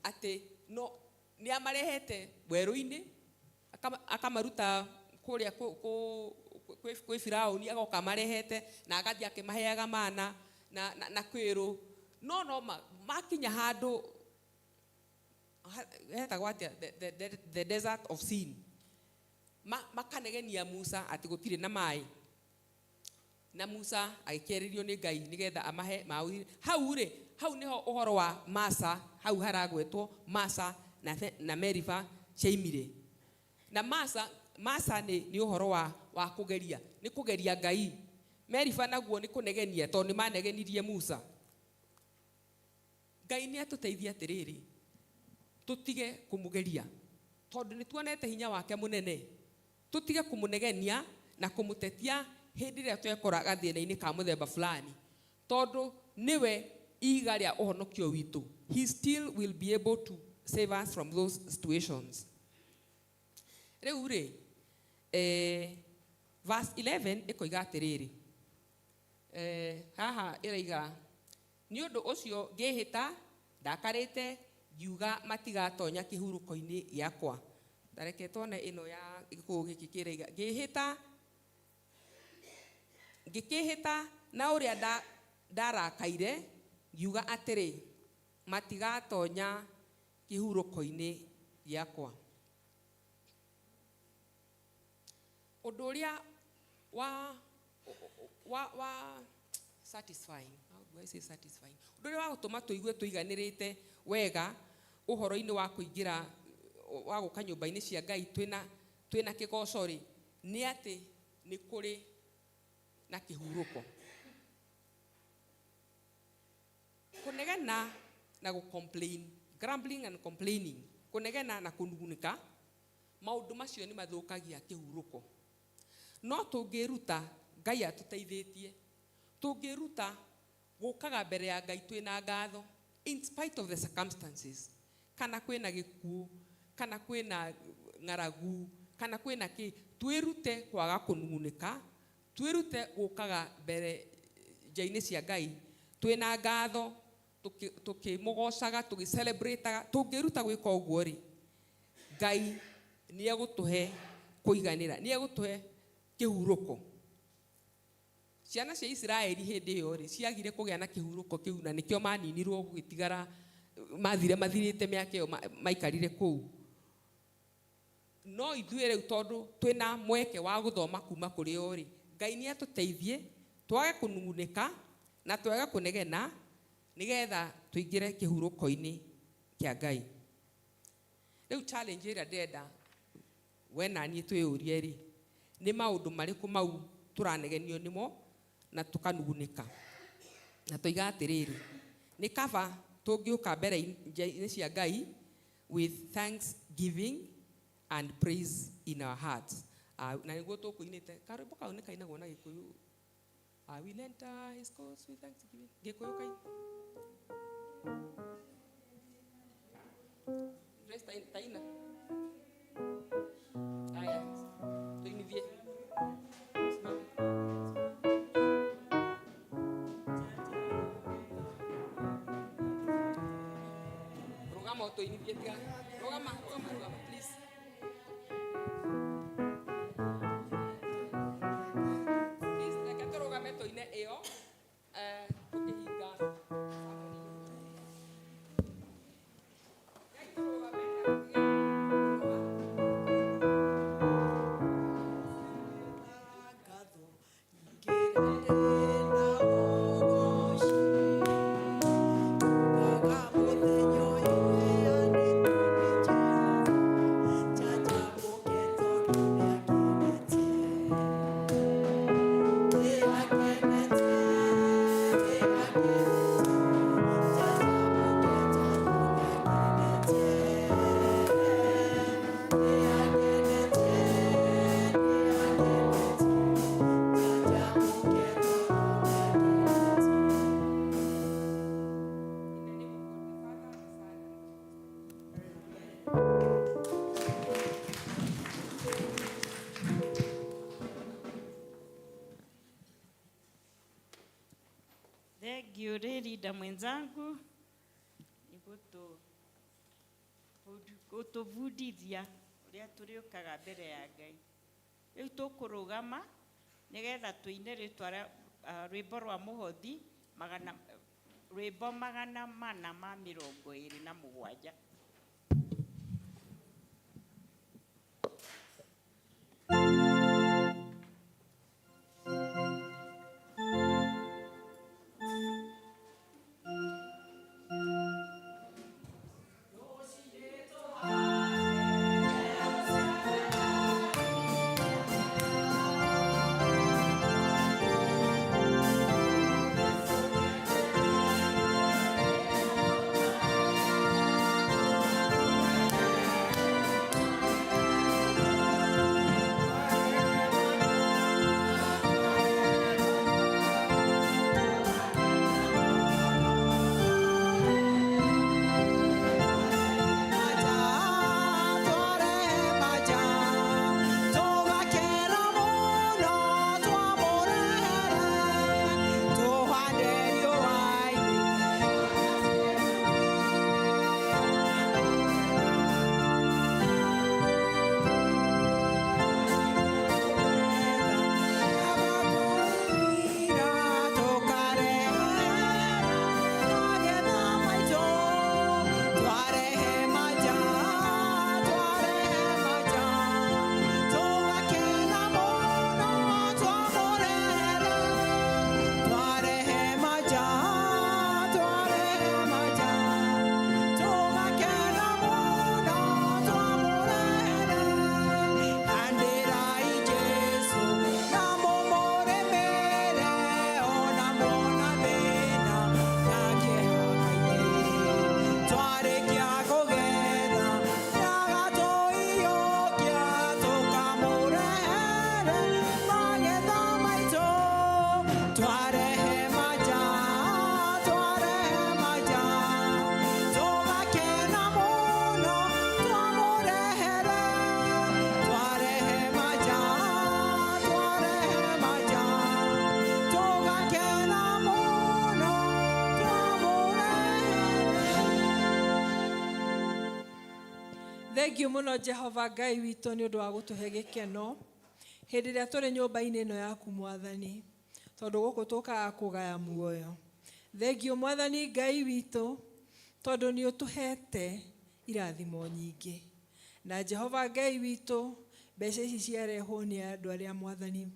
Speaker 6: ati no ni amarehete werũ-ini akamaruta kuria kwi Firauni agoka marehete na agathia akimaheaga mana na kwiru no makinya handu hetagwo atia the desert of sin makanegenia Musa ati gutire na mai na Musa agĩkĩrĩrio nĩ Ngai nĩgetha amahe maũri hau niho ũhoro wa Masa hau haragwetwo Masa na Meriba ciaimire. Na Masa nĩ ũhoro wa kũgeria, nĩ kũgeria Ngai. Meriba naguo nĩ kũnegenia tondũ nĩ manegenirie Musa. Ngai nĩ atũteithia atĩrĩrĩ tũtige kũmũgeria tondũ nĩ tuonete hinya wake mũnene. Tũtige kũmũnegenia na kũmũtetia hĩndĩ ĩrĩa twekora gathĩna-inĩ ka mũthemba fulani tondũ niwe iga rĩa ũhonokio witũ. He still will be able to save us from those situations. Rĩu rĩ verse 11 ĩkoiga atĩrĩrĩ haha ĩraiga nĩ ũndũ ũcio ngĩhĩta ndakarĩte ngiuga matigatonya kĩhurũko-inĩ gĩakwa. Tareke tone ĩno ya gĩkũyũ gĩkĩ kĩraiga ngĩkĩhĩta na ũrĩa ndarakaire ngiuga atĩrĩ matigatonya kĩhurũko-inĩ gĩakwa. Ũndũ ũrĩa wa satisfying, how do I say satisfying? Ũndũ ũrĩa wa gũtũma tũigue tũiganĩrĩte wega ũhoro-inĩ wa kũingĩra wa gũka nyũmba-inĩ cia Ngai twĩna kĩgoco rĩ nĩ atĩ nĩ kũrĩ na kĩhurũko. Kũnegena na gũcomplain, grumbling and complaining, kũnegena na kũnugunĩka, maũndũ macio nĩ mathũkagia kĩhurũko. No tũngĩruta Ngai atũteithĩtie, tũngĩruta gũkaga mbere ya Ngai twĩna ngatho in spite of the circumstances, kana kwĩna gĩkuũ, kana kwĩna ng'aragu, kana kwĩna kĩ, twĩrute kwaga kũnugunĩka, twĩrute gũkaga mbere nja-inĩ cia Ngai twĩna ngatho, tũkĩmũgocaga, tũgĩcelebrataga. Tũngĩruta gwĩka ũguo rĩ Ngai nĩ egũtũhe kũiganĩra, nĩ egũtũhe kĩhurũko. Ciana cia Israeli hĩndĩ ĩyo rĩ ciagire kũgĩa na kĩhurũko kĩu na nĩkĩo maninirwo gũgĩtigara mathirĩte mĩaka ĩyo maikarire kũu. No ithuĩ rĩu tondũ twĩna mweke wa gũthoma kuma kũrĩ o rĩ Ngai nĩ atũteithie twage kũnugunĩka na twage kũnegena nĩgetha tũingĩre kĩhurũko-inĩ kĩa Ngai. Rĩu challenge ĩrĩa ndĩrenda we na niĩ twĩyũrie rĩ nĩ maũndũ marĩkũ mau tũranegenio nĩmo na tũkanugunĩka na tũiga atĩrĩrĩ nĩ kaba tũngĩũka mbere-inĩ cia Ngai with thanksgiving and praise in our hearts. Na nĩguo tũkũinĩte karwĩmbo kau nĩ kainagwo na Gĩkũyũ. I will enter his courts with thanksgiving. Gĩkũyũ kai rest taina aya tuinithie rugama tuinithie tiga rugama please.
Speaker 1: Rida mwenzangu gũtũbundithia ũrĩa tũrĩũkaga mbere ya Ngai. Rĩu tũkũrũgama nĩgetha tũine rwĩmbo rwa mũhothi rwĩmbo 427.
Speaker 2: Thengiũ mũno Jehova Ngai witũ nĩ ũndũ wa gũtũhe gĩkeno hĩndĩ ĩrĩa tũrĩ nyũmba-inĩ ĩno yaku Mwathani, tondũ gũkũ tũkaga kũgaya muoyo. Thengiũ Mwathani Ngai witũ tondũ nĩ ũtũhete irathimo nyingĩ. Na Jehova Ngai witũ, mbeca ici ciarehwo nĩ andũ arĩa Mwathani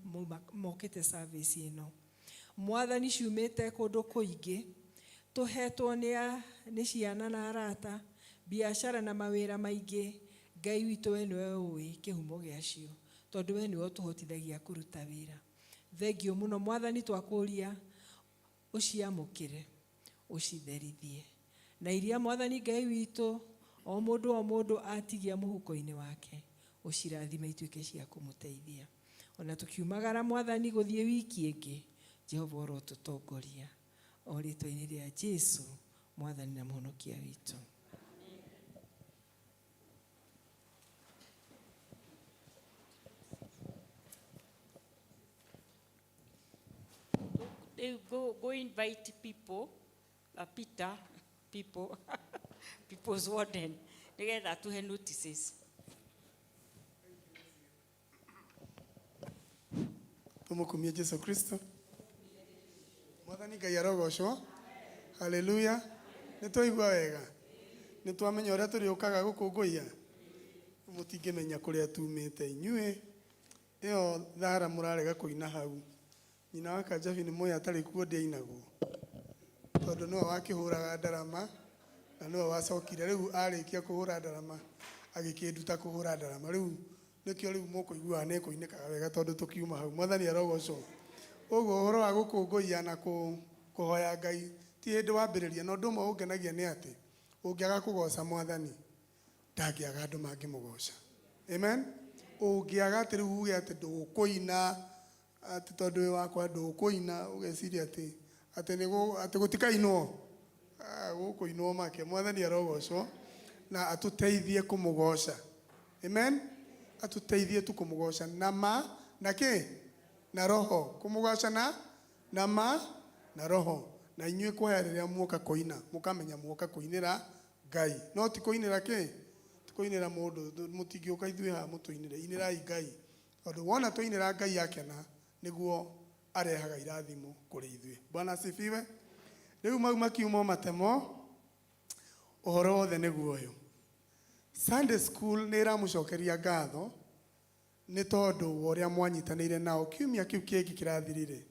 Speaker 2: mokĩte service ĩno. Mwathani ciumĩte kũndũ kũingĩ, tũhetwo nĩ ciana na arata, biashara na mawĩra maingĩ. Ngai witũ we nĩwe ũĩ kĩhumo gĩacio, tondũ we nĩwe ũtũhotithagia kũruta wĩra. Thengiũ mũno Mwathani, twakũria ũciamũkĩre, ũcitherithie, na iria Mwathani Ngai witũ o mũndũ atigia mũhuko-inĩ wake, ũcirathime ituĩke cia kũmũteithia. Ona tũkiumagara Mwathani gũthiĩ wiki ĩngĩ, Jehova ũrotũtongoria, o rĩtwa-inĩ rĩa Jesu Mwathani na Mũhonokia witũ.
Speaker 1: Go invite people, people's warden. Nigetha tuhe notices.
Speaker 4: Tumukumie Jesu Kristo. Mwathani Ngai arogocwo. Haleluya. Nĩtwaigua wega. Nĩtwamenya ũrĩa tũrĩũkaga gũkũngũiya. Mũtingĩmenya kũrĩa tumĩte inyuĩ. Ĩyo thara mũrarega kũina hau. Nyina wa Kanjabi nĩ mũĩ atarĩ kuo ndĩainagwo. Tondũ nĩwe wakĩhũraga ndarama na nĩwe wacokire. Rĩu arĩkia kũhũra ndarama agĩkĩnduta kũhũra ndarama. Rĩu nĩkĩo rĩu mũkũiguaga nĩ kũinĩkaga wega tondũ tũkiuma hau. Mwathani arogocwo. Ũguo ũhoro wa gũkũngũiya na kũhoya Ngai ti hĩndĩ wambĩrĩria. Na ũndũ ũmwe ũngenagia nĩ atĩ ũngĩaga kũgoca Mwathani ndangĩaga andũ mangĩmũgoca. Amen. Ũngĩaga atĩ rĩu uge atĩ ndũkũina atĩ tondũ wĩ wakwa ndũkũina, ũgeciria atĩ gũtikainwo. Gũkũinwo make. Mwathani arogocwo na atũteithie kũmũgoca. Amen. Atũteithie tu kũmũgoca na kĩ? Na roho. Kũmũgoca na na roho. Na inyuĩ kũhaya rĩrĩa muoka kũina, mũkamenya muoka kũinĩra Ngai. No ti kũinĩra kĩ? Ti kũinĩra mũndũ. Mũtingĩũka ithuĩ haha mũtũinĩre. Inĩrai Ngai. Tondũ wona tũinĩra Ngai akena, nĩguo arehaga irathimo kũrĩ ithuĩ. Bwana asifiwe. Rĩu mau makiuma matemo, ũhoro wothe nĩguo ũyũ. Sunday school nĩ ĩramũcokeria ngatho nĩ tondũ wa ũrĩa mwanyitanĩire nao kiumia kĩu kĩngĩ kĩrathirire.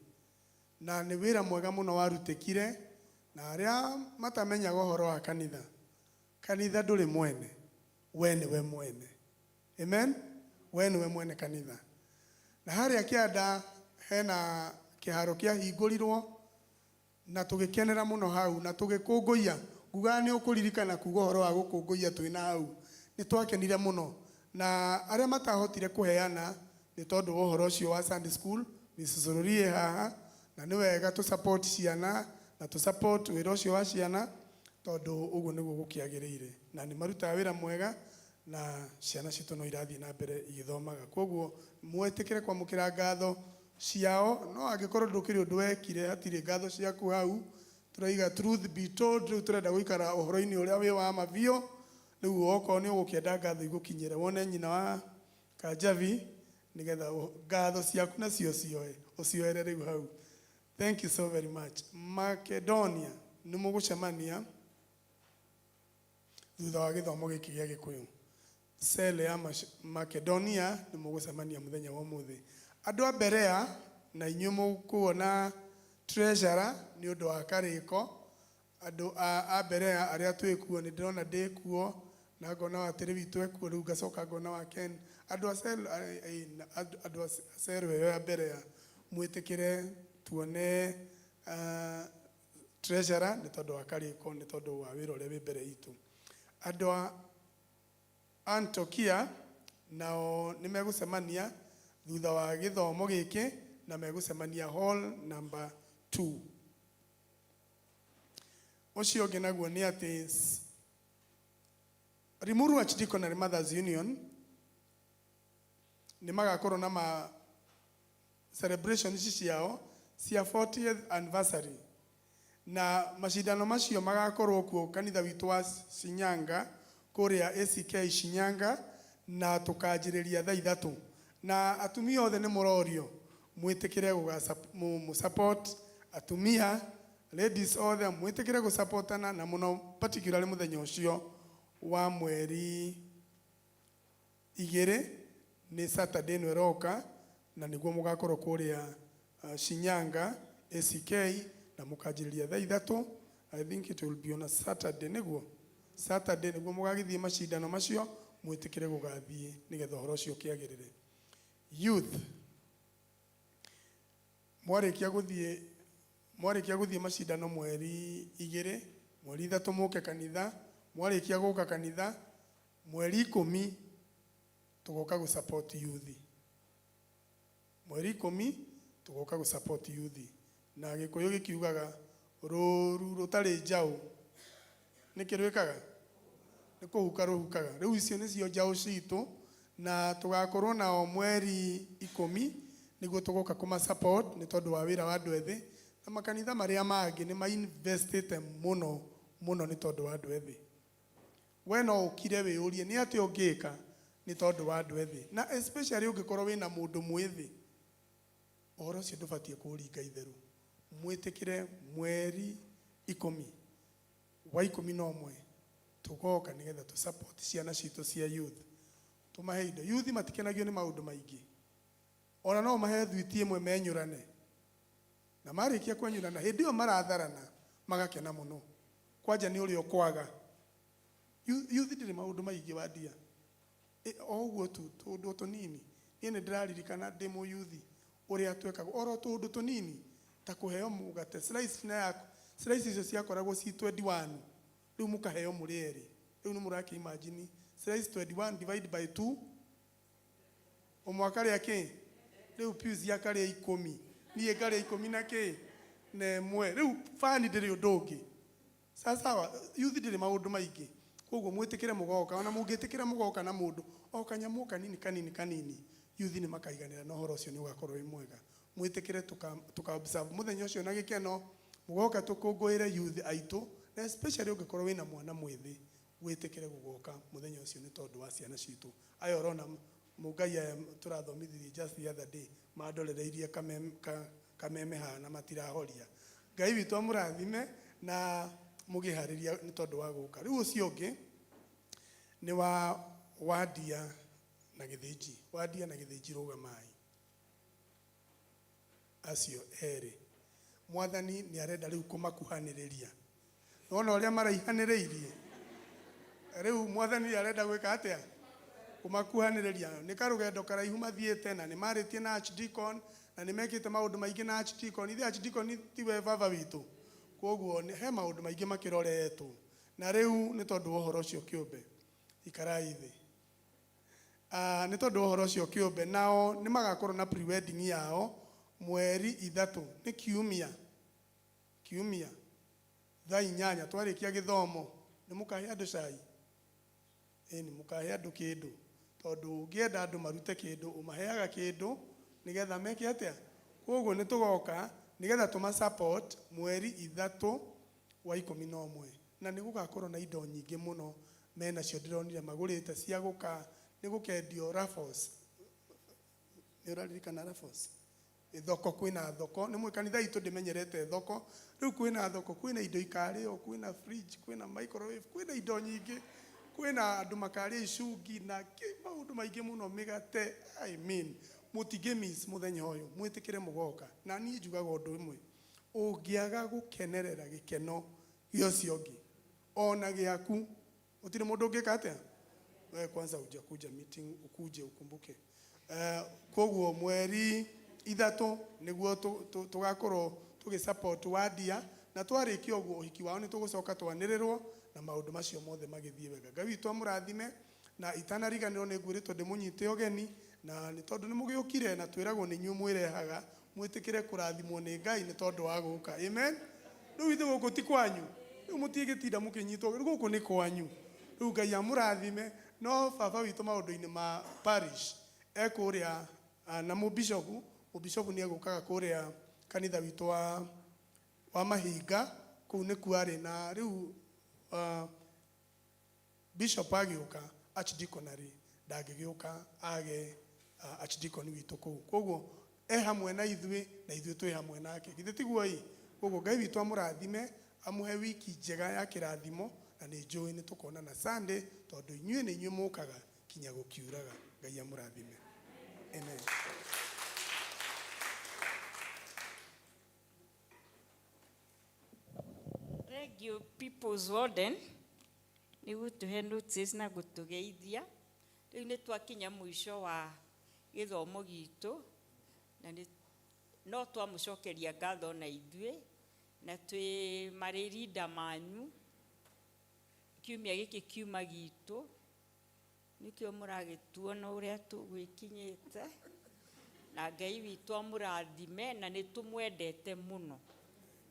Speaker 4: Na nĩ wĩra mwega mũno warutĩkire, na arĩa matamenyaga ũhoro wa kanitha. Kanitha ndũrĩ mwene, we nĩwe mwene. Amen. We nĩwe mwene kanitha. Na harĩa kĩanda hena kĩharo kĩahingũrirwo na tũgĩkenera mũno hau na tũgĩkũngũiya. Ngugaga nĩ ũkũririkana kuga ũhoro wa gũkũngũiya twĩna hau. Nĩ twakenire mũno. Na arĩa matahotire kũheana nĩ tondũ wa ũhoro ũcio wa Sunday school, Mrs. Rorie haha, na nĩ wega tũ support ciana na tũ support wĩra ũcio wa ciana tondũ ũguo nĩguo gũkĩagĩrĩire. Na nĩ marutaga wĩra mwega na ciana citũ no irathiĩ na mbere igĩthomaga. Koguo mwĩtĩkĩre kwamũkĩra ngatho ciao. No angĩkorwo ndũkĩrĩ ũndũ wekire, hatirĩ ngatho ciaku hau. Tũraiga truth be told, rĩu tũrenda gũikara ũhoro-inĩ ũrĩa wĩ wa mavio. Rĩu okorwo nĩ ũgũkĩenda ngatho igũkinyĩre, wone nyina wa Kanjabi nĩgetha ngatho ciaku nacio ũcioere rĩu hau. Thank you so very much. Macedonia nĩ mũgũcemania thutha wa gĩthomo gĩkĩ gĩa Gĩkũyũ. Sele ya Macedonia nĩ mũgũcemania mũthenya wa ũmũthĩ. Andũ a Berea na inyuĩ mũkuona treasurer nĩ ũndũ wa karĩko. Andũ a Berea arĩa twĩ kuo, nĩ ndĩrona ndĩ kuo na ngona wa tĩrĩ witũ ekuo, rĩu ngacoka ngona wa Ken. Andũ a Sele ĩyo ya Berea mwĩtĩkĩre tuone treasurer nĩ tondũ wa karĩko, nĩ tondũ wa wĩra ũrĩa wĩ mbere itũ. Andũ a Antiokia nao nĩ megũcemania thutha wa gĩthomo gĩkĩ na megũcemania hall number 2. Ũcio ũngĩ naguo nĩ atĩ Limuru Archdiaconary Mothers Union nĩ magakorwo na celebrations ciao cia 40th anniversary. Na macindano macio magakorwo kuo kanitha witũ wa Shinyanga kuria ACK Shinyanga na tukanjiriria thaa 3 na atumia othe ni murorio mwitikire mu support atumia ladies othe mwitikire gu supportana na muno particularly muthenya ucio wa mweri 2 ni Saturday no roka na niguo mugakorwo kuria Shinyanga ACK na mukanjiriria thaa 3. I think it will be on a Saturday niguo mugagithie macindano macio mwitikire gugathie nigetha horo cio kiagirire. Youth mwarikia guthie macindano mweri 2 mweri 3 muke kanitha mwarikia guka kanitha mweri 10 tugoka gu support youth mweri 10 tugoka gu support youth na Gikuyu gikiugaga ruru rutari njau nikirwikaga nikuhuka ruhukaga riu icio nicio njau citu na tugakorwo nao mweri 10 niguo tugoka kuma support ni tondu wa wira wa andu ethi na makanitha maria mangi ni ma investite muno ni tondu wa andu ethi. We no ukire wiurie ni ati ungika ni tondu wa andu ethi na especially ungikorwo wina mundu mwithi ohoro cio ndubatie kuringa itheru mwitikire mweri 10 wa 11 tugoka nigetha tu support ciana citu cia youth tumahe indo. Youth matikenagio ni maundu maingi ona no mahe thwiti imwe menyurane na marikia kwenyurana hindi iyo maratharana magakena muno kwanja ni uri okwaga youth ndiri maundu maingi wadia oguo tu tundu tunini ni ndiraririkana demo youth uri atwekaga oro tundu tunini ta kuheo mugate slice na yako slice icio ciakoragwo ci 21 riu mukaheo muri eri riu ni muraki imagine slice 21 divide by 2 omwakaria ki riu pius yakaria 10 ni karia 10 na ki na mwe riu fani ndiri undugi sasa youth ndiri maundu maingi koguo mwitikire mugoka ona mungitikira mugoka na mundu o kanyamu kanini youth ni makaiganira no horo cio ni ugakorwo wi mwega mwitikire tuka observe muthenya ucio na gikeno mugoka tukunguire youth aitu na especially ungikorwo wina mwana mwithi witikire gugoka muthenya ucio ni tondu wa ciana citu ayo rona mugai turathomithirie just the other day madorereirie kameme hana matirahoria ngai witu amurathime na mugihariria ni tondu wa guka riu ucio ungi ni wa wadia na githinji rugamai acio eri mwathani ni arenda riu kumakuhaniriria nona uria maraihaniriirie riu mwathani arenda gwika atia kumakuhaniriria ni karugendo karaihu mathiete na ni maritie na archdeacon na ni mekite maundu maingi na archdeacon ithe archdeacon tiwe baba witu koguo ni he maundu maingi makiroretwo na riu ni tondu uhoro ucio kiumbe ikarai thi ni tondu uhoro ucio kiumbe nao ni magakorwo na pre-wedding yao mweri 3 ni kiumia thaa 8 twarikia githomo ni mukahe andu cai ni mukahe andu kindu tondu ungienda andu marute kindu umaheaga kindu nigetha meke atia koguo ni tugoka nigetha tuma support mweri 3 wa 11 na ni gugakorwo na indo nyingi muno mena cio ndironire magurite cia guka ni gukendio raffles ni uraririkana raffles thoko kwina thoko ni mwikanitha itu ndimenyerete thoko riu kwina thoko kwina indo ikario kwina fridge kwina microwave kwina indo nyingi kwina andu makaria icungi na maundu maingi muno migate I mean mutigemis muthenya uyu mwitikire mugoka na ni njugaga undu imwe ungiaga gukenerera gikeno giocio ngi ona giaku utire mundu ungika atia we kwanza kuja meeting ukuje ukumbuke koguo mweri 3 niguo tugakorwo tugisupport wadia na twarikia uguo uhiki wao ni tugucoka twanirirwo na maundu macio mothe magithie wega ngai witu amurathime na itanariganirwo ni ngwiritwo ndimunyite ogeni na ni tondu ni mugiukire na twiragwo ni nyu mwirehaga mwitikire kurathimwo ni ngai ni tondu wa guka amen riu ithe guku ti kwanyu riu mutigitinda mukinyitwo guku ni kwanyu riu ngai amurathime no baba witu maundu-ini ma parish ekuria na mubishopu ni agukaga kuria kanitha witu wa mahinga kuu ni kuari na riu bishop agĩũka archdeaconry ndangĩgĩũka age archdeacon witũ kũu. Koguo hamwe na ithuĩ na ithuĩ twĩ hamwe nake. Githĩ tiguo ĩ? Koguo Ngai witũ amũrathime, amuhe wiki njega ya kĩrathimo, na nĩ njũĩ nĩ tũkonana Sunday tondũ inyuĩ nĩ inyuĩ mũkaga kinya gũkiuraga. Ngai amũrathime. Amen.
Speaker 1: Thank you, People's Warden. Nĩ gũtũhe notice na gũtũgeithia. Rĩu nĩ twakinya mũico wa gĩthomo gitũ, na no twamũcokeria ngatho na ithuĩ, na twĩ marĩrinda manyu kiumia gĩkĩ kiuma gitũ, nĩkĩo mũragĩtuona ũrĩa tũgwĩkinyĩte, na Ngai witũ amũrathime, na nĩ tũmwendete mũno,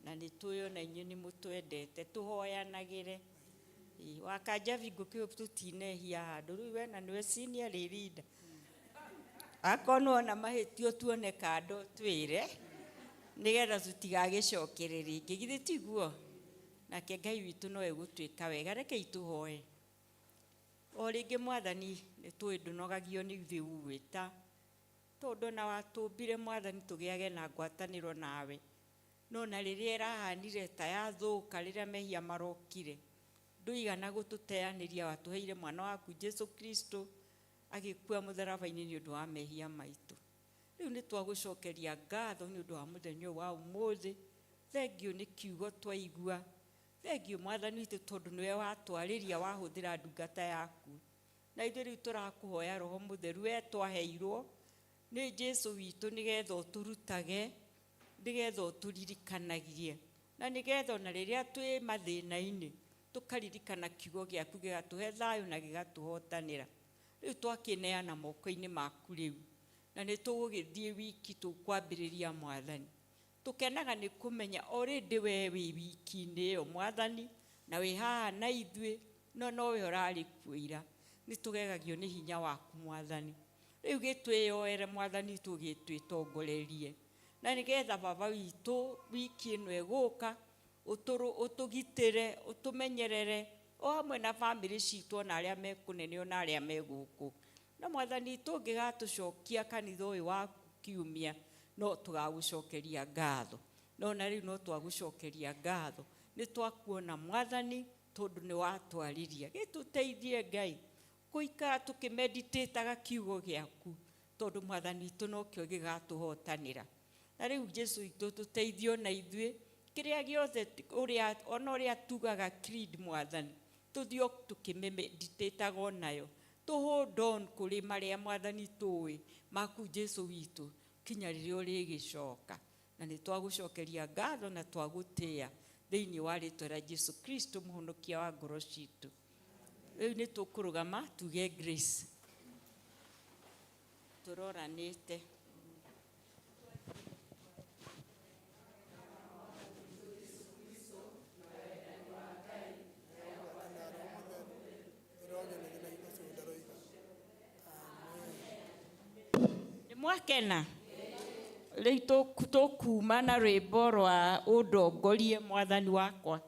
Speaker 1: na nĩ twĩona inyuĩ nĩ mũtwendete. Tũhoyanagĩre wakanja vingo kĩo tũtinehia handũ. Rĩu we na nĩwe senior leader, akorwo na mahĩtio tuone kando twĩre, nĩgetha tũtigagĩcokere rĩngĩ. Githĩ tiguo? Nake Ngai witũ no egũtwĩka wega. Rekei tũhoe. O rĩngĩ Mwathani, nĩ tũĩ ndũnogagio nĩ ithuĩ ũgwĩta, tondũ na watũmbire Mwathani tũgĩage na ngwatanĩro nawe, no na rĩrĩa ĩrahanire ta yathũka, rĩrĩa mehia marokire, ndũigana gũtũteanĩria, watũheire mwana waku Jesu Kristo agĩkua mũtharaba-inĩ nĩ ũndũ wa mehia maitũ. Rĩu nĩ twagũcokeria ngatho nĩ ũndũ wa mũthenya wa ũmũthĩ. Thengiũ nĩ kiugo twaigua. Thengiũ Mwathani witũ tondũ nĩwe watwarĩria, wahũthĩra ndungata yaku. Na ithuĩ rĩu tũrakũhoya Roho Mũtheru we twaheirwo nĩ Jesu witũ, nĩgetha ũtũrutage, nĩgetha ũtũririkanagie, na nĩgetha na rĩrĩa twĩ mathĩna-inĩ tũkaririkana kiugo gĩaku gĩgatũhe thayũ na gĩgatũhotanĩra. Rĩu twakĩneana moko-inĩ maku rĩu, na nĩ tũgũgĩthiĩ wiki tũkwambĩrĩria Mwathani. Tũkenaga nĩ kũmenya already we wĩ wiki-inĩ ĩyo Mwathani, na wĩ haha na ithuĩ, no nowe ũrarĩ kuo ira. Nĩ tũgegagio nĩ hinya waku Mwathani. Rĩu gĩtwĩyoere Mwathani, tũgĩtwĩtongorerie, na nĩgetha baba witũ wiki ĩno ĩgũka ũtũgitĩre, ũtũmenyerere, o hamwe na bamĩrĩ citũ na arĩa mekũnene ona arĩa megũkũ. Na Mwathani tũngĩgatũcokia kanitha ũyũ waku kiumia, no tũgagũcokeria ngatho. No na rĩu no twagũcokeria ngatho, nĩ twakuona Mwathani tondũ nĩ watwarĩria. Gĩtũteithie Ngai gũikara tũkĩmeditĩtaga kiugo gĩaku, tondũ Mwathani witũ nokĩo gĩgatũhotanĩra. Na rĩu Jesu witũ tũteithio na ithuĩ, kĩrĩa gĩothe ona ũrĩa tugaga creed Mwathani, tũthiĩ tũkĩmeditĩtaga onayo, hold on kũrĩ marĩa Mwathani tũĩ maku Jesu witũ kinya rĩrĩa ũrĩgĩcoka. Na nĩ twagũcokeria ngatho na twagũtĩĩa thĩinĩ wa rĩĩtwa rĩa Jesu Kristo mũhonokia wa ngoro citũ. Rĩu nĩ tũkũrũgama tuge grace. Tũroranĩte. Mwakena rĩu tũkuma na rwĩmbo rwa ũndongorie Mwathani wakwa.